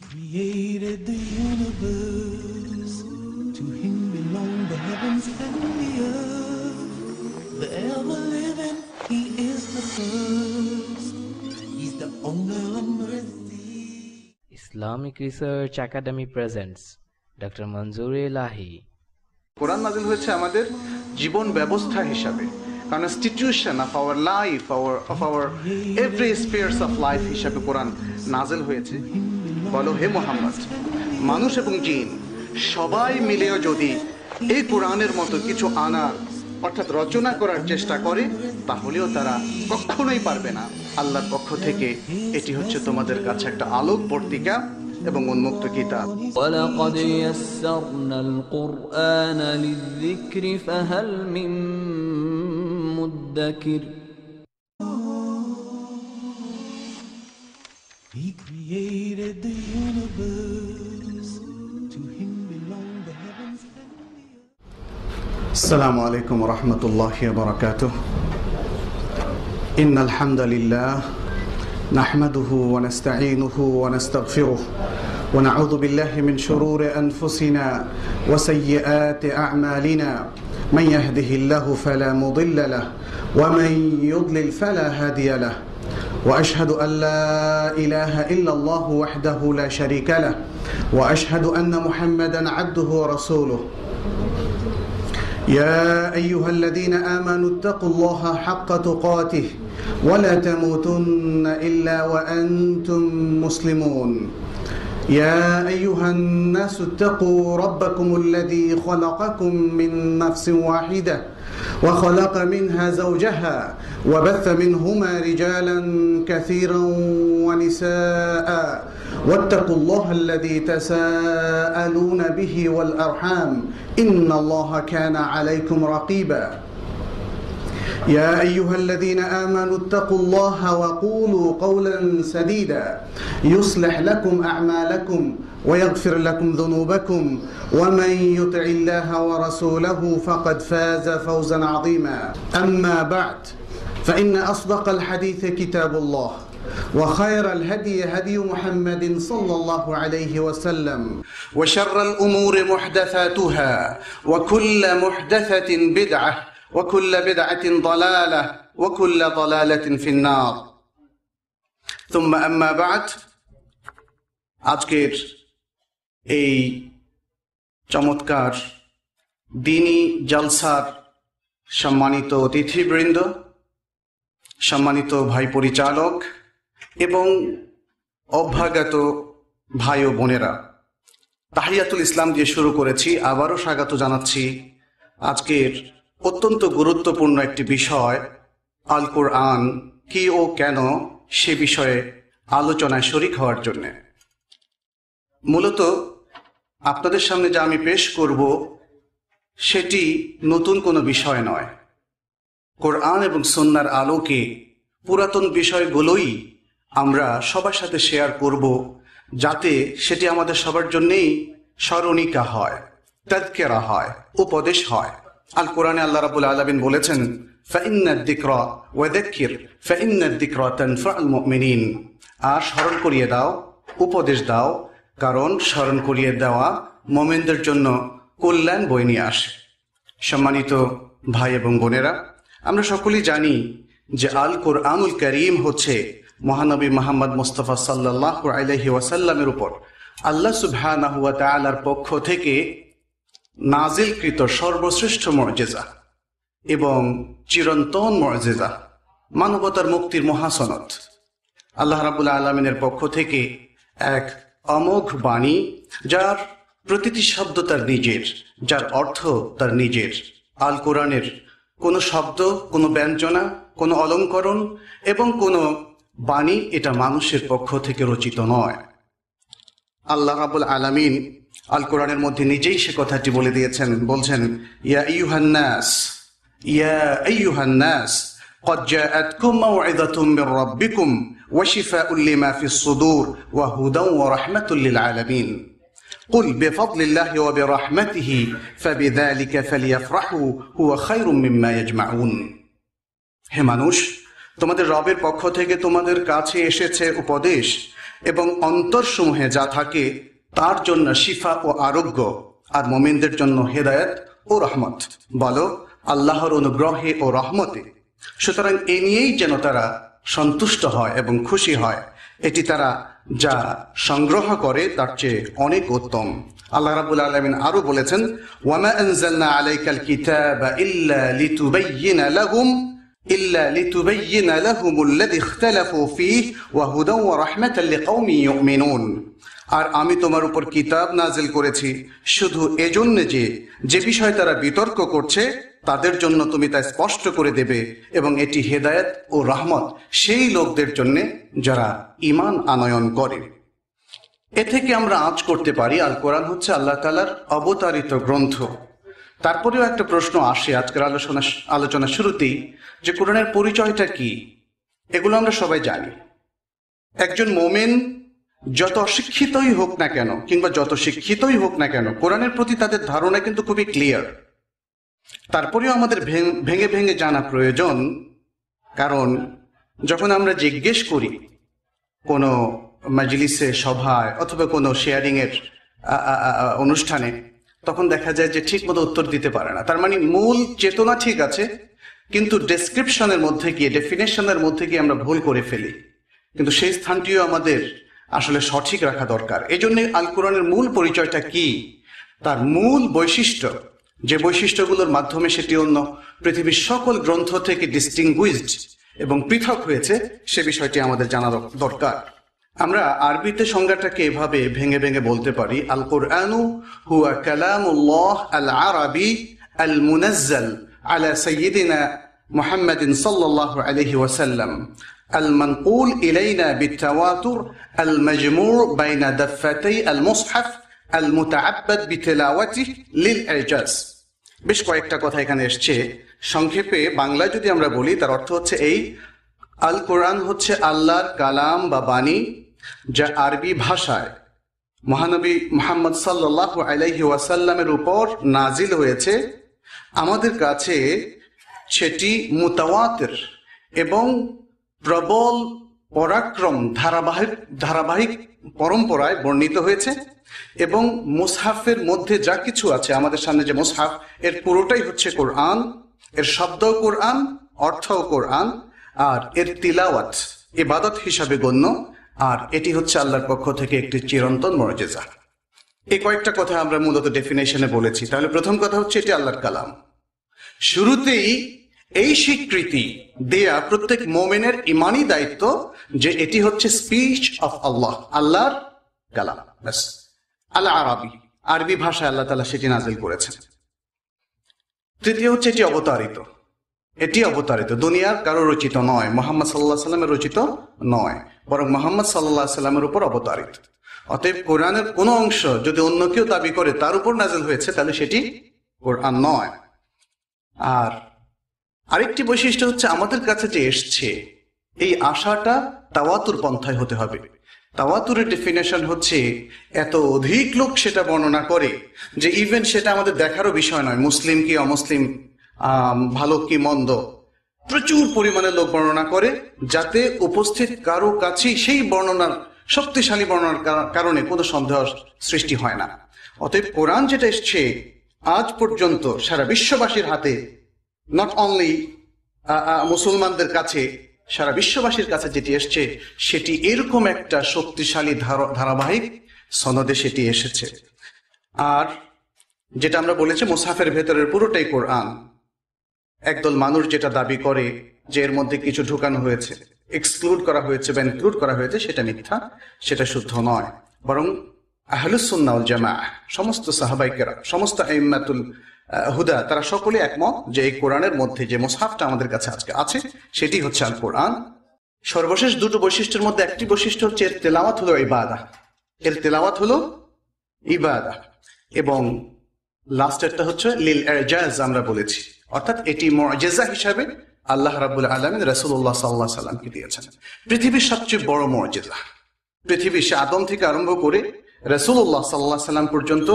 created the universe. To him belong the heavens and the earth. The ever-living, he is the first. He's the owner of mercy. Islamic Research Academy presents Dr. Manzoor Elahi. কোরআন নাযিল হয়েছে আমাদের জীবন ব্যবস্থা হিসাবে, constitution of our life, of our every spheres of life হিসাবে কোরআন নাযিল হয়েছে। বলো হে মুহাম্মদ, মানুষ এবং জিন সবাই মিলেও যদি এই কোরআনের মতো কিছু আনার অর্থাৎ রচনা করার চেষ্টা করে, তাহলেও তারা কখনোই পারবে না। আল্লাহর পক্ষ থেকে এটি হচ্ছে তোমাদের কাছে একটা আলোক পত্রিকা এবং উন্মুক্ত কিতাব। ওয়ালাকাদ ইয়াসসারনাল কুরআনা লিযিকরি ফাহাল মিন মুদ্দাকির। He created the universe. To him belong the heavens and the earth. Assalamu alaikum wa rahmatullahi wa barakatuh. Innal hamdalillah نحمده ونستعينه ونستغفره ونعوذ بالله من شرور أنفسنا وسيئات أعمالنا من يهده الله فلا مضل له ومن يضلل فلا هادي له وأشهد أن لا إله إلا الله وحده لا شريك له وأشهد أن محمدا عبده ورسوله يا أيها الذين آمنوا اتقوا الله حق تقاته ولا تموتن إلا وأنتم مسلمون يا أيها الناس اتقوا ربكم الذي خلقكم من نفس واحدة وخلق منها زوجها وبث منهما رجالا كثيرا ونساء واتقوا الله الذي تساءلون به والأرحام إن الله كان عليكم رقيبا يا أيها الذين آمنوا اتقوا الله وقولوا قولا سديدا يصلح لكم أعمالكم ويغفر لكم ذنوبكم ومن يطع الله ورسوله فقد فاز فوزا عظيما أما بعد فإن أصدق الحديث كتاب الله وخير الهدي هدي محمد صلى الله عليه وسلم وشر الأمور محدثاتها وكل محدثة بدعة وكل بدعة ضلالة وكل ضلالة في النار ثم أما بعد আজকের এই চমৎকার দিনী জলসার সম্মানিত অতিথিবৃন্দ, সম্মানিত ভাই পরিচালক এবং অভ্যাগত ভাই ও বোনেরা, তাহিয়াতুল ইসলাম দিয়ে শুরু করেছি। আবারও স্বাগত জানাচ্ছি আজকের অত্যন্ত গুরুত্বপূর্ণ একটি বিষয়, আল কোরআন কি ও কেন, সে বিষয়ে আলোচনায় শরীক হওয়ার জন্য। মূলত আপনাদের সামনে যা আমি পেশ করব সেটি নতুন কোনো বিষয় নয়। কোরআন এবং সুন্নাহর আলোকে পুরাতন বিষয়গুলোই আমরা সবার সাথে শেয়ার করব, যাতে সেটি আমাদের সবার জন্যেই স্মরণিকা হয়, তাযকিরা হয়, উপদেশ হয়। আল কোরআনে আল্লাহ রাব্বুল আলামিন বলেছেন, ফাইন্নাদ যিকরা ওয়াযাক্কির ফাইন্নাদ যিকরা তানফাউল মুমিনিন। আর স্মরণ করিয়ে দাও, উপদেশ দাও, কারণ স্মরণ করিয়ে দেওয়া মুমিনদের জন্য কল্যাণ বয়ে নিয়ে আসে। সম্মানিত ভাই এবং বোনেরা, আমরা সকলেই জানি যে আল কোরআনুল কারীম হচ্ছে মহানবী মুহাম্মদ মুস্তাফা সাল্লাল্লাহু আলাইহি ওয়াসাল্লামের উপর আল্লাহ সুবহানাহু ওয়া তাআলার পক্ষ থেকে নাজিলকৃত সর্বশ্রেষ্ঠ মুজিজা এবং চিরন্তন মুজিজা, মানবতার মুক্তির মহাসনদ। আল্লাহ রাব্বুল আলামিনের পক্ষ থেকে এক অমোঘ বাণী, যার প্রতিটি শব্দ তার নিজের, যার অর্থ তার নিজের। আল কোরআনের কোনো শব্দ, কোনো ব্যঞ্জনা, কোনো অলঙ্করণ এবং কোনো বাণী এটা মানুষের পক্ষ থেকে রচিত নয়। আল্লাহ রাব্বুল আলামিন আল কোরআনের মধ্যে নিজেই সে কথাটি বলে দিয়েছেন, বলছেন, ইয়া আইয়ুহান নাস قد جاءتكم موعظة من ربكم وشفاء لما في الصدور وهدى ورحمة للعالمين قل بفضل الله وبرحمته فبذلك فليفرحوا هو خير مما يجمعون। হে মানুষ, তোমাদের রবের পক্ষ থেকে তোমাদের কাছে এসেছে উপদেশ এবং অন্তরসমূহে যা থাকে তার জন্য শিফা ও আরোগ্য, আর মুমিনদের জন্য হেদায়েত ও রহমত। বলো আল্লাহর অনুগ্রহে ও রহমতে। সুতরাং এ নিয়েই যেন তারা সন্তুষ্ট হয় এবং খুশি হয়, এটি তারা যা সংগ্রহ করে তার চেয়ে অনেক উত্তম। আল্লাহ রাব্বুল আলামিন আরো বলেছেন, ওয়ামা আনজালনা আলাইকাল কিতাবা ইল্লা লিতুবাইয়িনা লাহুমুল্লাযী ইখতালাফু ফীহি ওয়া হুদাও ওয়া রাহমাতাল লিকাওমিন ইউমিনুন। আর আমি তোমার উপর কিতাব নাজিল করেছি শুধু এজন্য যে বিষয় তারা বিতর্ক করছে তাদের জন্য তুমি তা স্পষ্ট করে দেবে, এবং এটি হেদায়েত ও রহমত সেই লোকদের জন্য যারা ঈমান আনয়ন করে। এ থেকে আমরা আঁচ করতে পারি আল কোরআন হচ্ছে আল্লাহ তাআলার অবতারিত গ্রন্থ। তারপরেও একটা প্রশ্ন আসে আজকের আলোচনা শুরুতেই, যে কোরআনের পরিচয়টা কি? এগুলো আমরা সবাই জানি। একজন মোমেন যত অশিক্ষিতই হোক না কেন কিংবা যত শিক্ষিতই হোক না কেন, কোরআনের প্রতি তাদের ধারণা কিন্তু খুবই ক্লিয়ার। তারপরেও আমাদের ভেঙে ভেঙে জানা প্রয়োজন, কারণ যখন আমরা জিজ্ঞেস করি কোনো মাজলিসে, সভায় অথবা কোনো শেয়ারিং এর অনুষ্ঠানে, তখন দেখা যায় যে ঠিক মতো উত্তর দিতে পারে না। তার মানে মূল চেতনা ঠিক আছে, কিন্তু ডেসক্রিপশনের মধ্যে গিয়ে, ডেফিনেশনের মধ্যে গিয়ে আমরা ভুল করে ফেলি। কিন্তু সেই স্থানটিও আমাদের আসলে সঠিক রাখা দরকার। এই জন্য আল কোরআনের মূল পরিচয়টা কি, তার মূল বৈশিষ্ট্য, যে বৈশিষ্ট্যগুলোর মাধ্যমে সেটি অন্য পৃথিবীর সকল গ্রন্থ থেকে ডিস্টিংগুইজড এবং পৃথক হয়েছে, সে বিষয়টি আমাদের জানা দরকার। আমরা আরবিতে সংজ্ঞাটাকে এভাবে ভেঙে ভেঙে বলতে পারি, আল কুরআনু হুয়া কালামুল্লাহ আল আরবি আল মুনাজ্জাল আলা সাইয়্যিদিনা মুহাম্মাদিন সাল্লাল্লাহু আলাইহি ওয়াসাল্লাম আল মানকুল ইলাইনা বিতাওয়াতুর আল মাজমু' বাইনা দাফফাতাই আল মুসহাফ আল মুতাআব্বাদ বিতিলাওয়াতিহি লিল ইজাজ। বেশ কয়েকটা কথা এখানে এসছে। সংক্ষেপে বাংলায় যদি আমরা বলি, তার অর্থ হচ্ছে এই, আল কোরআন হচ্ছে আল্লাহর কালাম বা বাণী, যা আরবি ভাষায় মহানবী মুহাম্মদ সাল্লাল্লাহু আলাইহি ওয়াসাল্লামের উপর নাজিল হয়েছে। আমাদের কাছে সেটি মুতাওয়াতির এবং প্রবল পরাক্রম ধারাবাহিক পরম্পরায় বর্ণিত হয়েছে, এবং মুসহাফের মধ্যে যা কিছু আছে, আমাদের সামনে যে মুসহাফ, এর পুরোটাই হচ্ছে কোরআন, এর শব্দও কোরআন, অর্থও কোরআন, আর এর তিলাওয়াত ইবাদত হিসাবে গণ্য, আর এটি হচ্ছে আল্লাহর পক্ষ থেকে একটি চিরন্তন মুজিজা। এই কয়েকটা কথা আমরা মূলত ডেফিনেশনে বলেছি। তাহলে প্রথম কথা হচ্ছে এটি আল্লাহর কালাম। শুরুতেই এই স্বীকৃতি দেয়া প্রত্যেক মোমেনের ইমানি দায়িত্ব যে এটি হচ্ছে স্পিচ অফ আল্লাহ, আল্লাহর কালাম। ব্যাস, আল আরবি, আরবি ভাষায় আল্লাহ তাআলা সেটি নাজিল করেছেন। তৃতীয় হচ্ছে এটি অবতারিত। এটি অবতারিত, দুনিয়ার কারো রচিত নয়, মুহাম্মদ সাল্লাল্লাহু আলাইহি ওয়াসাল্লামের রচিত নয়, বরং মুহাম্মদ সাল্লাল্লাহু আলাইহি ওয়াসাল্লামের উপর অবতারিত। অতএব কোরআনের কোনো অংশ যদি অন্য কেউ দাবি করে তার উপর নাজিল হয়েছে, তাহলে সেটি কোরআন নয়। আর আরেকটি বৈশিষ্ট্য হচ্ছে আমাদের কাছে যে এসছে, এই আশাটা তাওয়াতুর পন্থায় হতে হবে। তাওয়াতুরের ডেফিনেশন হচ্ছে এত অধিক লোক সেটা বর্ণনা করে যে ইভেন সেটা আমাদের দেখারও বিষয় নয়, মুসলিম কি অমুসলিম, ভালো কি মন্দ, প্রচুর পরিমাণে লোক বর্ণনা করে, যাতে উপস্থিত কারো কাছেই সেই বর্ণনার, শক্তিশালী বর্ণনার কারণে কোনো সন্দেহ সৃষ্টি হয় না। অতএব কোরআন যেটা এসছে আজ পর্যন্ত সারা বিশ্ববাসীর হাতে, নট অনলি মুসলমানদের কাছে, সারা বিশ্ববাসীর কাছে যেটি এসছে সেটি এরকম একটা শক্তিশালী ধারাবাহিক সনদে সেটি এসেছে। আর যেটা আমরা বলেছি মুসহাফের ভেতরের পুরোটাই কোরআন। একদল মানুষ যেটা দাবি করে যে এর মধ্যে কিছু ঢুকানো হয়েছে, এক্সক্লুড করা হয়েছে বা ইনক্লুড করা হয়েছে, সেটা মিথ্যা, সেটা শুদ্ধ নয়। বরং আহলুস সুন্নাহ ওয়াল জামাআহ, সমস্ত সাহাবায়ে কেরাম, সমস্ত আইম্মাতুল হুদা, তারা সকলে একমত যে এই কোরআনের মধ্যে যে মুসহাফটা আমাদের কাছে আজকে আছে সেটি হচ্ছে আল কোরআন। সর্বশেষ দুটো বৈশিষ্ট্যের মধ্যে একটি বৈশিষ্ট্য হচ্ছে এর তেলাওয়াত হলো ইবাদা, এর তেলাওয়াত হলো ইবাদা, এবং লাস্টেরটা হচ্ছে লিল ইজাজ, আমরা বলেছি, অর্থাৎ এটি মুজিজা হিসাবে আল্লাহ রাব্বুল আলামিন রাসূলুল্লাহ সাল্লাল্লাহু আলাইহি সাল্লামকে দিয়েছেন। পৃথিবীর সবচেয়ে বড় মুজিজা, পৃথিবীর সে আদম থেকে আরম্ভ করে রাসূলুল্লাহ সাল্লাল্লাহু আলাইহি সাল্লাম পর্যন্ত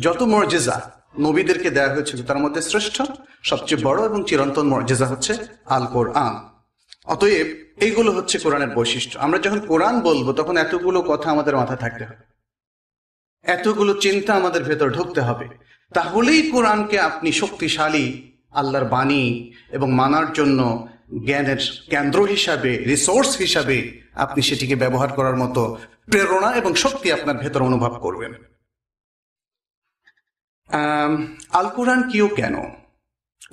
যত মুজিজা নবীদেরকে দেওয়া হয়েছিল তার মধ্যে শ্রেষ্ঠ, সবচেয়ে বড় এবং চিরন্তন মুজিজা হচ্ছে আল কোরআন। অতএব এইগুলো হচ্ছে কোরআনের বৈশিষ্ট্য। আমরা যখন কোরআন বলবো তখন এতগুলো কথা আমাদের মাথায় থাকতে হবে, এতগুলো চিন্তা আমাদের ভেতর ঢুকতে হবে, তাহলেই কোরআনকে আপনি শক্তিশালী আল্লাহর বাণী এবং মানার জন্য জ্ঞানের কেন্দ্র হিসাবে, রিসোর্স হিসাবে আপনি সেটিকে ব্যবহার করার মতো প্রেরণা এবং শক্তি আপনার ভেতর অনুভব করবেন। আল কোরআন কিও কেন?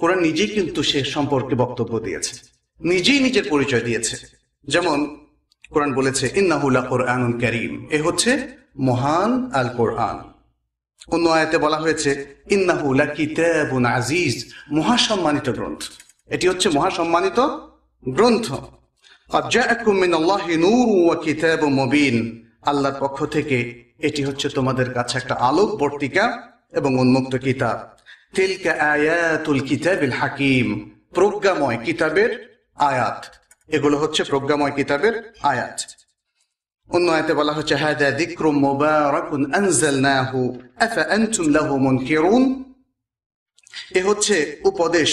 কোরআন নিজেই কিন্তু সে সম্পর্কে বক্তব্য দিয়েছে, নিজেই নিজের পরিচয় দিয়েছে। যেমন কোরআন বলেছে ইন্নাহু লাকুরআনুন কারীম, এ হচ্ছে মহান আল কোরআন। অন্য আয়াতে বলা হয়েছে ইন্নাহু লাকিতাবুন আজিজ, মহাসম্মানিত গ্রন্থ। এটি হচ্ছে মহাসম্মানিত গ্রন্থ। ক্বাদ জাআকুম মিনাল্লাহি নূরুন ওয়া কিতাবুম মুবিন, আল্লাহর পক্ষ থেকে এটি হচ্ছে তোমাদের কাছে একটা আলোকবর্তিকা এবং উন্মুক্ত কিতাব। তিলকা আয়াতুল কিতাবিল হাকিম, প্রজ্ঞাময় কিতাবের আয়াত, এগুলো হচ্ছে প্রজ্ঞাময় কিতাবের আয়াত। অন্য আয়াতে বলা হচ্ছে হাদা যিকরুম মুবারাকুন আনজালনাহু আফা আনতুম লাহু মুনকিরুন, এ হচ্ছে উপদেশ,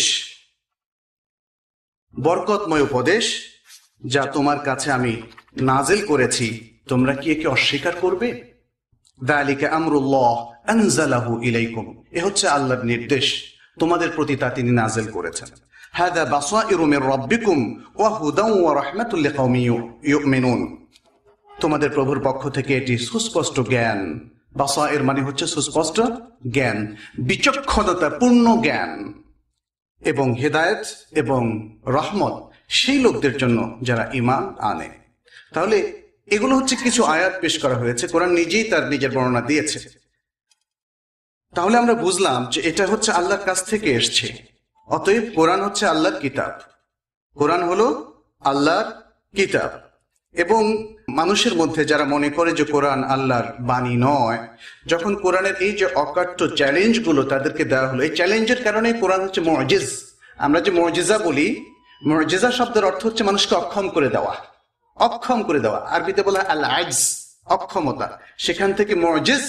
বরকতময় উপদেশ যা তোমার কাছে আমি নাজিল করেছি, তোমরা কি একে অস্বীকার করবে? যালিকা আমরুল্লাহ আনজালাহু ইলাইকুম, এ হচ্ছে আল্লাহর নির্দেশ, তোমাদের প্রতি তা তিনি নাজিল করেছেন। হাদা বাসাইরু মির রাব্বিকুম ওয়া হুদান ওয়া রাহমাতুল লিকাওমিন ইউমিনুন, তোমাদের প্রভুর পক্ষ থেকে এটি সুস্পষ্ট জ্ঞান। বাসাইর মানে হচ্ছে সুস্পষ্ট জ্ঞান, বিচক্ষণতা পূর্ণ জ্ঞান, এবং হেদায়েত এবং রহমত সেই লোকদের জন্য যারা ঈমান আনে। তাহলে এগুলো হচ্ছে কিছু আয়াত পেশ করা হয়েছে, কোরআন নিজেই তার নিজের বর্ণনা দিয়েছে। তাহলে আমরা বুঝলাম যে এটা হচ্ছে আল্লাহর কাছ থেকে এসছে, অতএব কোরআন হচ্ছে আল্লাহর কিতাব, কোরআন হলো আল্লাহর কিতাব। এবং মানুষের মধ্যে যারা মনে করে যে কোরআন আল্লাহর বাণী নয়, যখন কোরআনের এই যে অকাট্য চ্যালেঞ্জগুলো তাদেরকে দেওয়া হলো, এই চ্যালেঞ্জের কারণে কোরআন হচ্ছে মুজিজ। আমরা যে মুজিজা বলি, মুজিজা শব্দের অর্থ হচ্ছে মানুষকে অক্ষম করে দেওয়া, অক্ষম করে দেওয়া। আরবিতে বলা আল আজজ, অক্ষমতা, সেখান থেকে মুজিজ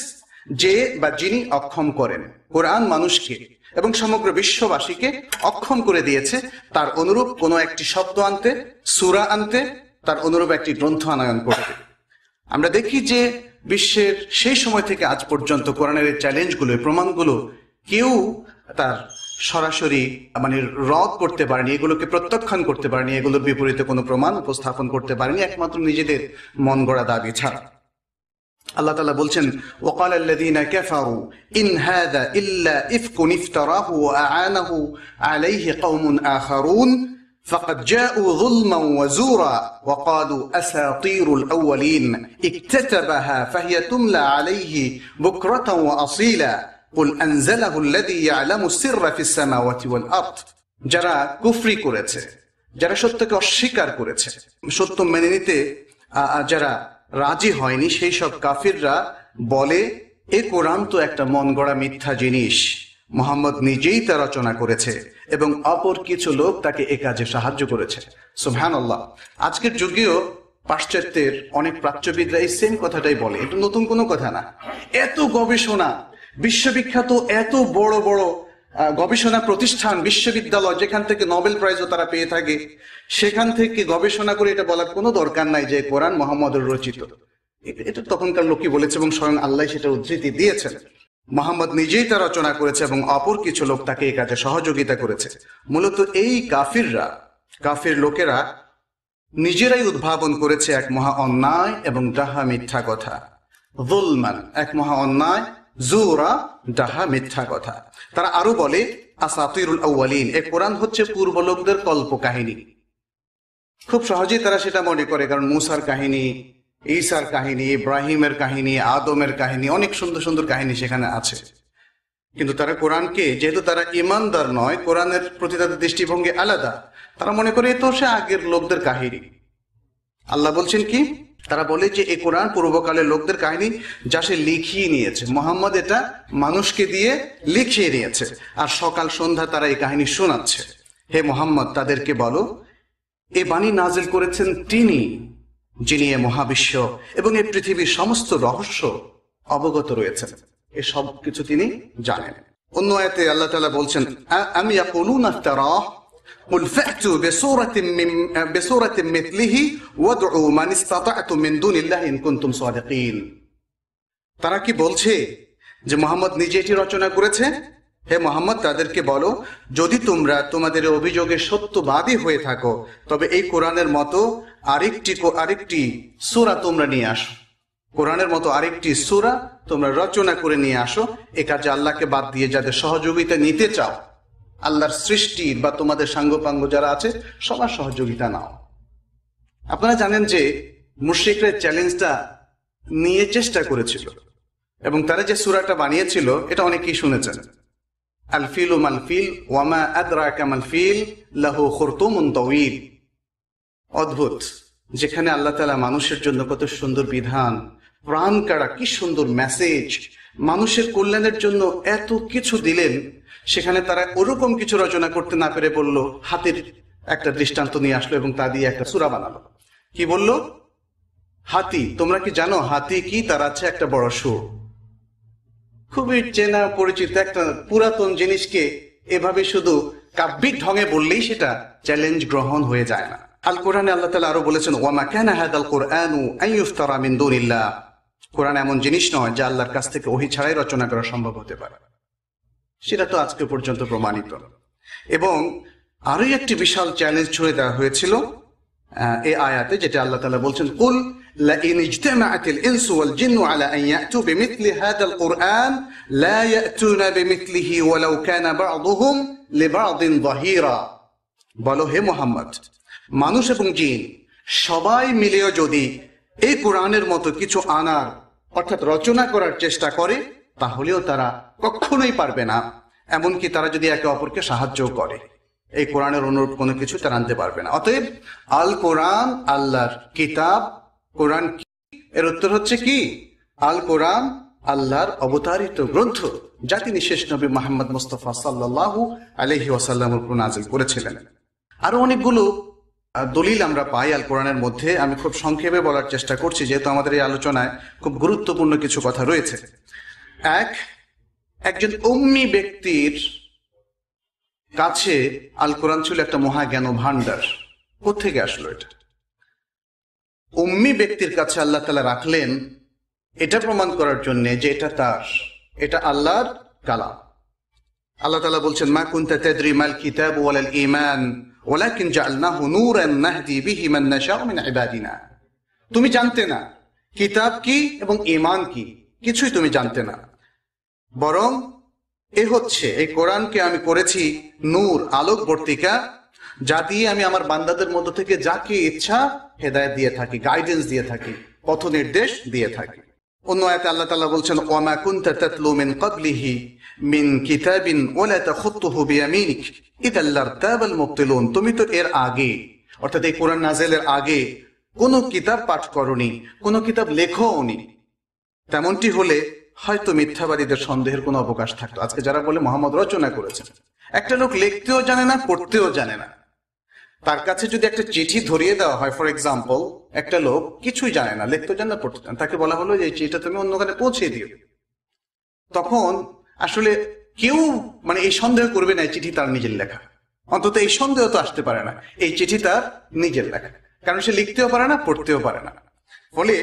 যে বা যিনি অক্ষম করেন। কোরআন মানুষকে এবং সমগ্র বিশ্ববাসীকে অক্ষম করে দিয়েছে তার অনুরূপ কোনো একটি শব্দ আনতে, সূরা আনতে, তার অনুরূপ একটি গ্রন্থ আনয়ন করতে। আমরা দেখি যে বিশ্বের সেই সময় থেকে আজ পর্যন্ত কোরআনের এই চ্যালেঞ্জগুলো, প্রমাণগুলো কেউ তার সরাসরি মানে রদ করতে পারেনি, এগুলোকে প্রত্যাখ্যান করতে পারেনি, এগুলোর বিপরীতে কোনো প্রমাণ উপস্থাপন করতে পারেনি, একমাত্র নিজেদের মন গড়া দাবি ছাড়া। আল্লাহ তাআলা বলছেন ওয়াকাল আল্লাযীনা কাফারু ইন হাযা ইল্লা ইফকুন ইফতারাহু ওয়া আ'ানাহু আলাইহি কওমুন আখারুন ফাকাদ জাউ যুলমান ওয়া যুরা ওয়া ক্বালু আসাতীরুল আউয়ালিন ইকতাতাবাহা ফাহিয়া তুমলা আলাইহি বুকরাতান ওয়া আসীলা কুল আনজালাহু আল্লাযী ইয়া'লামু সিররা ফিস সামাওয়াতি ওয়াল আরদ। যারা কুফরি করেছে, যারা সত্যকে অস্বীকার করেছে, সত্য মেনে নিতে যারা রাজি হয়নি, সেই সব কাফিররা বলে এ কোরআন তো একটা মন গড়া মিথ্যা জিনিস, মুহাম্মদ নিজেই তা রচনা করেছে এবং অপর কিছু লোক তাকে এ কাজে সাহায্য করেছে। সুবহানাল্লাহ। আজকের যুগেও পাশ্চাত্যের অনেক প্রাচ্যবিদরা এই সেম কথাটাই বলে, এটা নতুন কোনো কথা না। এত গবেষণা, বিশ্ববিখ্যাত এত বড় বড় গবেষণা প্রতিষ্ঠান, বিশ্ববিদ্যালয়, যেখান থেকে নোবেল প্রাইজও তারা পেয়ে থাকে, সেখান থেকে গবেষণা করে এটা বলার কোনো দরকার নাই যে কোরআন মুহাম্মদের রচিত। এটা তখনকার লোকই বলেছে এবং স্বয়ং আল্লাহ সেটা উদ্ধৃতি দিয়েছেন। মুহাম্মদ নিজেই তা রচনা করেছে এবং অপর কিছু লোক তাকে এই কাজে সহযোগিতা করেছে। মূলত এই কাফির লোকেরা নিজেরাই উদ্ভাবন করেছে এক মহা অন্যায় এবং ডাহা মিথ্যা কথা। যুলমান, এক মহা অন্যায়, জুরা, ডাহা মিথ্যা কথা। তারা আরো বলে আসাতিরুল আউয়ালিন, এই কোরআন হচ্ছে পূর্ব লোকদের কল্প কাহিনী। খুব সহজেই তারা সেটা মনে করে, কারণ মুসার কাহিনী, ঈসার কাহিনী, ইব্রাহিমের কাহিনী, আদমের কাহিনী, অনেক সুন্দর সুন্দর কাহিনী সেখানে আছে। কিন্তু তারা কোরআনকে, যেহেতু তারা ইমানদার নয়, কোরআনের প্রতি তাদের দৃষ্টিভঙ্গি আলাদা, তারা মনে করে তো সে আগের লোকদের কাহিনী। আল্লাহ বলছেন কি, তারা বলে যে এই কোরআন পূর্বকালের লোকদের কাহিনী যা সে লিখিয়ে নিয়েছে, মুহাম্মদ এটা মানুষকে দিয়ে লিখিয়ে নিয়েছে, আর সকাল সন্ধ্যা তারা এই কাহিনী শোনাচ্ছে। হে মুহাম্মদ, তাদেরকে বলো এ বাণী নাজিল করেছেন তিনি, যিনি এ মহাবিশ্ব এবং এই পৃথিবীর সমস্ত রহস্য অবগত রয়েছেন, এ সব কিছু তিনি জানেন। অন্য আয়াতে আল্লাহ তাআলা বলছেন আম ইয়াকুলুনা ইফতারাহ قل فأتوا بسورة مثله وادعوا من استطعتم من دون الله إن كنتم صادقين। তারা কি বলছে যে মোহাম্মদ নিজে এটি রচনা করেছে? হে মোহাম্মদ, তাদেরকে বলো, যদি তোমরা তোমাদের অভিযোগে সত্যবাদী হয়ে থাকো তবে এই কোরআনের মতো আরেকটি সূরা তোমরা নিয়ে আসো। কোরআনের মতো আরেকটি সূরা তোমরা রচনা করে নিয়ে আসো। এ কাজে আল্লাহকে বাদ দিয়ে যাদের সহযোগিতা নিতে চাও, আল্লাহর সৃষ্টির বা তোমাদের সাঙ্গপাঙ্গ যারা আছে সবার সহযোগিতা নাও। আপনারা জানেন যে মুশরিকরা চ্যালেঞ্জটা নিয়ে চেষ্টা করেছিল এবং তারা যে সূরাটা বানিয়েছিল এটা অনেকেই শুনেছেন। আল ফিলু মাল ফিল ওয়ামা আদরাকা মাল ফিল লাহু খুরতুমুন তাওয়িল। অদ্ভুত, যেখানে আল্লাহ তাআলা মানুষের জন্য কত সুন্দর বিধান, প্রাণ কাড়া কি সুন্দর মেসেজ, মানুষের কল্যাণের জন্য এত কিছু দিলেন, সেখানে তারা ওরকম কিছু রচনা করতে না পেরে বলল, হাতির একটা দৃষ্টান্ত নিয়ে আসলো এবং তা দিয়ে একটা সূরা বানালো। কি বলল? হাতি। তোমরা কি জানো হাতি কি? তার আছে একটা বড় সুর। খুবই চেনা পরিচিত একটা পুরাতন জিনিসকে এভাবে শুধু কাব্যিক ঢঙে বললেই সেটা চ্যালেঞ্জ গ্রহণ হয়ে যায় না। আল কোরআনে আল্লাহ তাআলা আরো বলেছেন, ওয়ামা কানা হাদাল কুরআনু আন ইফতারা মিন দুনিল্লাহ। কোরআন এমন জিনিস নয় যা আল্লাহর কাছ থেকে ওহী ছাড়াই রচনা করা সম্ভব হতে পারে। সেটা তো আজকে পর্যন্ত প্রমাণিত। এবং আরো একটি বিশাল চ্যালেঞ্জ ছুড়ে দেওয়া হয়েছিল এই আয়াতে, যেটা আল্লাহ তাআলা বলছেন, কুল লাইন ইজতামাআতিল ইনসু ওয়াল জিন্নু আলা আন ইয়াতু বিমিথলি হাদাল কুরআন লা ইয়াতুনা বিমিথলিহি ওয়ালাউ কানা বা'দুহুম লিবা'দিন যাহিরা। বলো হে মুহাম্মদ, মানুষ এবং জিন সবাই মিলেও যদি এই কোরআনের মতো কিছু আনার অর্থাৎ রচনা করার চেষ্টা করে তাহলেও তারা কখনোই পারবে না। এমনকি তারা যদি একে অপরকে সাহায্য করে, এই কোরআনের অনুরূপ কোনো কিছু তারা আনতে পারবে না। অতএব আল কোরআন আল্লাহর কিতাব। কোরআন কি? এর উত্তর হচ্ছে কি? আল কোরআন আল্লাহর অবতারিত গ্রন্থ, যা তিনি শেষ নবী মুহাম্মদ মুস্তাফা সাল্লাল্লাহু আলাইহি ওয়াসাল্লামের উপর নাযিল করেছিলেন। আরো অনেকগুলো দলিল আমরা পাই আল কোরআনের মধ্যে। আমি খুব সংক্ষেপে বলার চেষ্টা করছি, যেহেতু আমাদের এই আলোচনায় খুব গুরুত্বপূর্ণ কিছু কথা রয়েছে। একজন উম্মি ব্যক্তির কাছে আল কোরআন ছিল একটা মহাজ্ঞান ভান্ডার। কোত্থেকে আসলো এটা? উম্মি ব্যক্তির কাছে আল্লাহ তাআলা রাখলেন এটা প্রমাণ করার জন্য যে এটা তার, এটা আল্লাহর কালাম। আল্লাহ তাআলা বলছেন, মা কুনতা তাদরি মাল কিতাব ওয়ালাল ঈমান ওয়ালাকিন জাআলনাহু নূরান নাহদি বিহি মান নাশাউ মিন ইবাদিনা। তুমি জানতে না কিতাব কি এবং ঈমান কি, কিছুই তুমি জানতে না, বরং এই কোরআনকে আমি করেছি নূর, আলোক বর্তিকা, যা দিয়ে আমি আমার বান্দাদের মধ্য থেকে যাকে ইচ্ছা হেদায়েত দিয়ে থাকি, গাইডেন্স দিয়ে থাকি, পথ নির্দেশ দিয়ে থাকি। অন্য আয়াতে আল্লাহ তাআলা বলছেন, ওয়ামা কুনতা তাতলু মিন ক্বাবলিহি মিন কিতাবিন ওয়ালা তাখুতুহু বিয়ামিনিক ইযাল লারতাবাল মুবতিলুন। তুমি তো এর আগে, অর্থাৎ এই কোরআন নাযিলের আগে কোনো কিতাব পাঠ করনি, কোনো কিতাব লেখোনি। তেমনটি হলে হয়তো মিথ্যাবাদীদের সন্দেহের কোনো অবকাশ থাকতো। আজকে যারা বলে মুহাম্মদ রচনা করেছেন, একটা লোক লিখতেও জানে না, পড়তেও জানে না, তার কাছে যদি একটা চিঠি ধরিয়ে দেওয়া হয়, ফর এক্সাম্পল, একটা লোক কিছুই জানে না, লিখতেও জানে না, পড়তে জানে, তাকে বলা হলো যে এই চিঠিটা তুমি অন্যখানে পৌঁছে দিও, তখন আসলে কেউ এই সন্দেহ করবে না এই চিঠি তার নিজের লেখা। অন্তত এই সন্দেহ তো আসতে পারে না এই চিঠি তার নিজের লেখা, কারণ সে লিখতেও পারে না, পড়তেও পারে না। ফলে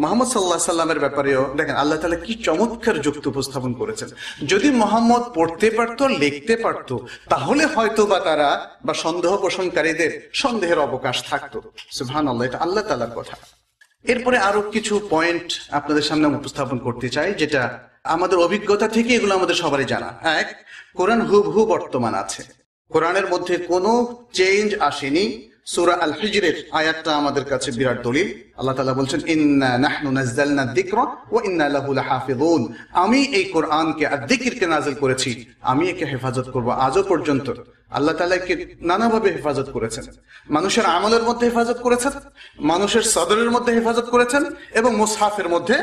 মুহাম্মদ সাল্লাল্লাহু আলাইহি সাল্লামের ব্যাপারেও দেখেন আল্লাহ তাআলা কি চমৎকার যুক্তি উপস্থাপন করেছেন। যদি মুহাম্মদ পড়তে পারতো, লিখতে পারতো, তাহলে হয়তো বা তারা বা সন্দেহ পোষণকারীদের সন্দেহের অবকাশ থাকতো। সুবহানাল্লাহ, এটা আল্লাহ তাআলার কথা। এরপরে আরো কিছু পয়েন্ট আপনাদের সামনে উপস্থাপন করতে চাই, যেটা আমাদের অভিজ্ঞতা থেকে এগুলো আমাদের সবারই জানা। কোরআন হুবহু বর্তমান আছে, কোরআনের মধ্যে কোনো চেঞ্জ আসেনি। সূরা আল হিজরের আয়াতটা আমাদের কাছে বিরাট দলিল। আল্লাহ তাআলা বলছেন, ইন্না নাহনু নাযালনা যিকরা ওয়া ইন্না লাহু লাহাফিজুন। আমি এই কোরআনকে আর যিকিরকে নাযিল করেছি, আমি একে হেফাজত করব। আজও পর্যন্ত আল্লাহ তাআলা একে নানাভাবে হেফাজত করেছেন। মানুষের আমলের মধ্যে হেফাজত করেছেন, মানুষের সদরের মধ্যে হেফাজত করেছেন এবং মুসহাফের মধ্যে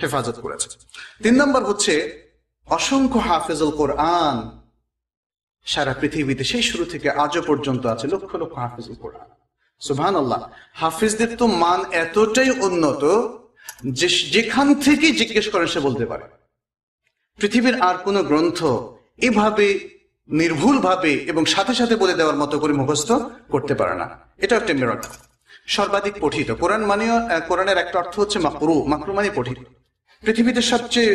হেফাজত করেছেন। 3 নম্বর হচ্ছে অসংখ্য হাফেজুল কোরআন সারা পৃথিবীতে সেই শুরু থেকে আজও পর্যন্ত আছে, লক্ষ লক্ষ হাফেজুল কোরআন। সুবহানাল্লাহ, হাফেজদের তো মান এতটাই উন্নত যে যেখান থেকে জিজ্ঞেস করেন সে বলতে পারে। পৃথিবীর আর কোনো গ্রন্থ এভাবে নির্ভুলভাবে এবং সাথে সাথে বলে দেওয়ার মতো করে মুখস্থ করতে পারে না। এটা একটা মিরাকল। সর্বাধিক পঠিত কোরআন মানেও, কোরআনের একটা অর্থ হচ্ছে মাকরু। মাকরু মানে পঠিত। পৃথিবীতে সবচেয়ে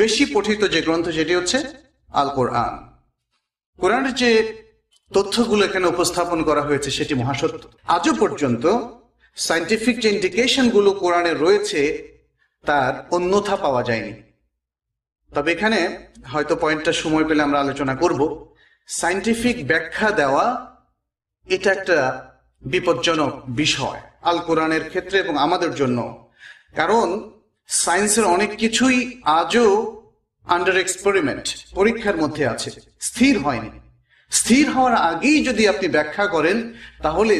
বেশি পঠিত যে গ্রন্থ সেটি হচ্ছে আল কোরআন। কোরআনের যে তথ্যগুলো এখানে উপস্থাপন করা হয়েছে সেটি মহাসত্য। আজও পর্যন্ত সায়েন্টিফিক যে ইন্ডিকেশন গুলো কোরআনে রয়েছে তার অন্যথা পাওয়া যায়নি। তবে এখানে হয়তো পয়েন্টটা সময় পেলে আমরা আলোচনা করব। সায়েন্টিফিক ব্যাখ্যা দেওয়া এটা একটা বিপজ্জনক বিষয় আল কোরআনের ক্ষেত্রে এবং আমাদের জন্য। কারণ সায়েন্সের অনেক কিছুই আজও আন্ডার এক্সপেরিমেন্ট, পরীক্ষার মধ্যে আছে, স্থির হয়নি। স্থির হওয়ার আগেই যদি আপনি ব্যাখ্যা করেন তাহলে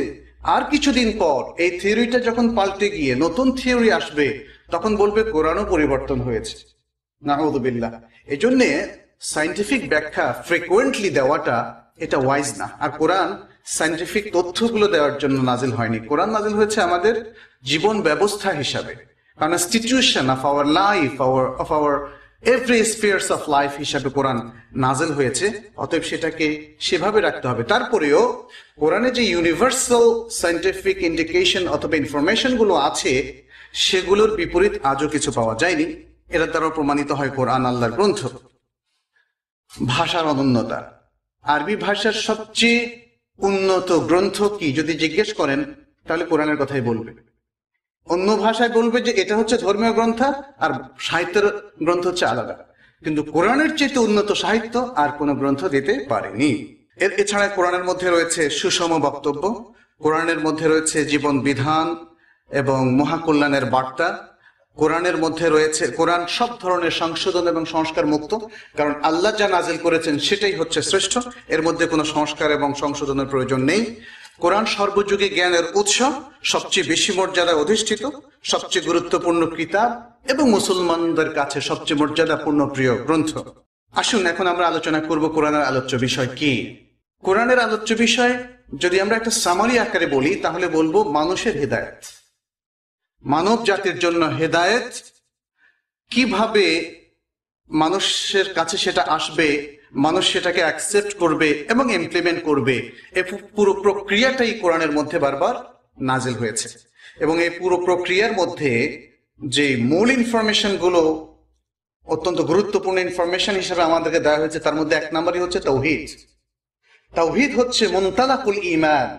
আর কিছুদিন পর এই থিওরিটা যখন পাল্টে গিয়ে নতুন থিওরি আসবে তখন বলবে কোরআনও পরিবর্তন হয়েছে। নাউযুবিল্লাহ। এই জন্যে সায়েন্টিফিক ব্যাখ্যা ফ্রিকুয়েন্টলি দেওয়াটা এটা ওয়াইজ না। আর কোরআন সায়েন্টিফিক তথ্যগুলো দেওয়ার জন্য নাজিল হয়নি। কোরআন নাজিল হয়েছে আমাদের জীবন ব্যবস্থা হিসাবে, constitution of our life, of our every spheres of life হিসাবে কোরআন নাজিল হয়েছে। অতএব সেটাকে সেভাবে রাখতে হবে। তারপরেও কোরআনে যে ইউনিভার্সাল সায়েন্টিফিক ইন্ডিকেশন অথবা ইনফরমেশন গুলো আছে সেগুলোর বিপরীত আজও কিছু পাওয়া যায়নি। এর দ্বারা প্রমাণিত হয় কোরআন আল্লাহর গ্রন্থ। ভাষার অনন্যতা। আরবি ভাষার সবচেয়ে উন্নত গ্রন্থ কি যদি জিজ্ঞেস করেন তাহলে কোরআনের কথাই বলবে। অন্য ভাষায় বলবে যে এটা হচ্ছে ধর্মীয় গ্রন্থ আর সাহিত্যের গ্রন্থ হচ্ছে আলাদা। কিন্তু কোরআনের চেয়ে উন্নত সাহিত্য আর কোন গ্রন্থ দিতে পারেনি। এছাড়া কোরআনের মধ্যে রয়েছে সুষম বক্তব্য, কোরআনের মধ্যে রয়েছে জীবন বিধান এবং মহাকল্যাণের বার্তা। কোরআনের মধ্যে রয়েছে, কোরআন সব ধরনের সংশোধন এবং সংস্কার মুক্ত, কারণ আল্লাহ যা নাজিল করেছেন সেটাই হচ্ছে শ্রেষ্ঠ। এর মধ্যে কোনো সংস্কার এবং সংশোধনের প্রয়োজন নেই। কোরআন সর্বযুগে জ্ঞানের উৎস, সবচেয়ে বেশি মর্যাদা অধিষ্ঠিত, সবচেয়ে গুরুত্বপূর্ণ কিতাব এবং মুসলমানদের কাছে সবচেয়ে মর্যাদাপূর্ণ প্রিয় গ্রন্থ। আসুন এখন আমরা আলোচনা করব কোরআনের আলোচ্য বিষয় কি। কোরআনের আলোচ্য বিষয় যদি আমরা একটা সামারি আকারে বলি তাহলে বলবো মানুষের হেদায়েত, মানব জাতির জন্য হেদায়েত, কিভাবে মানুষের কাছে সেটা আসবে, মানুষ সেটাকে অ্যাকসেপ্ট করবে এবং ইমপ্লিমেন্ট করবে, এই পুরো প্রক্রিয়াটাই কোরআনের মধ্যে বারবার নাজিল হয়েছে। এবং এই পুরো প্রক্রিয়ার মধ্যে যে মূল ইনফরমেশন গুলো অত্যন্ত গুরুত্বপূর্ণ ইনফরমেশন হিসেবে আমাদেরকে দেওয়া হয়েছে তার মধ্যে এক নম্বরই হচ্ছে তাওহীদ। তাওহীদ হচ্ছে মুনতালাকুল ঈমান।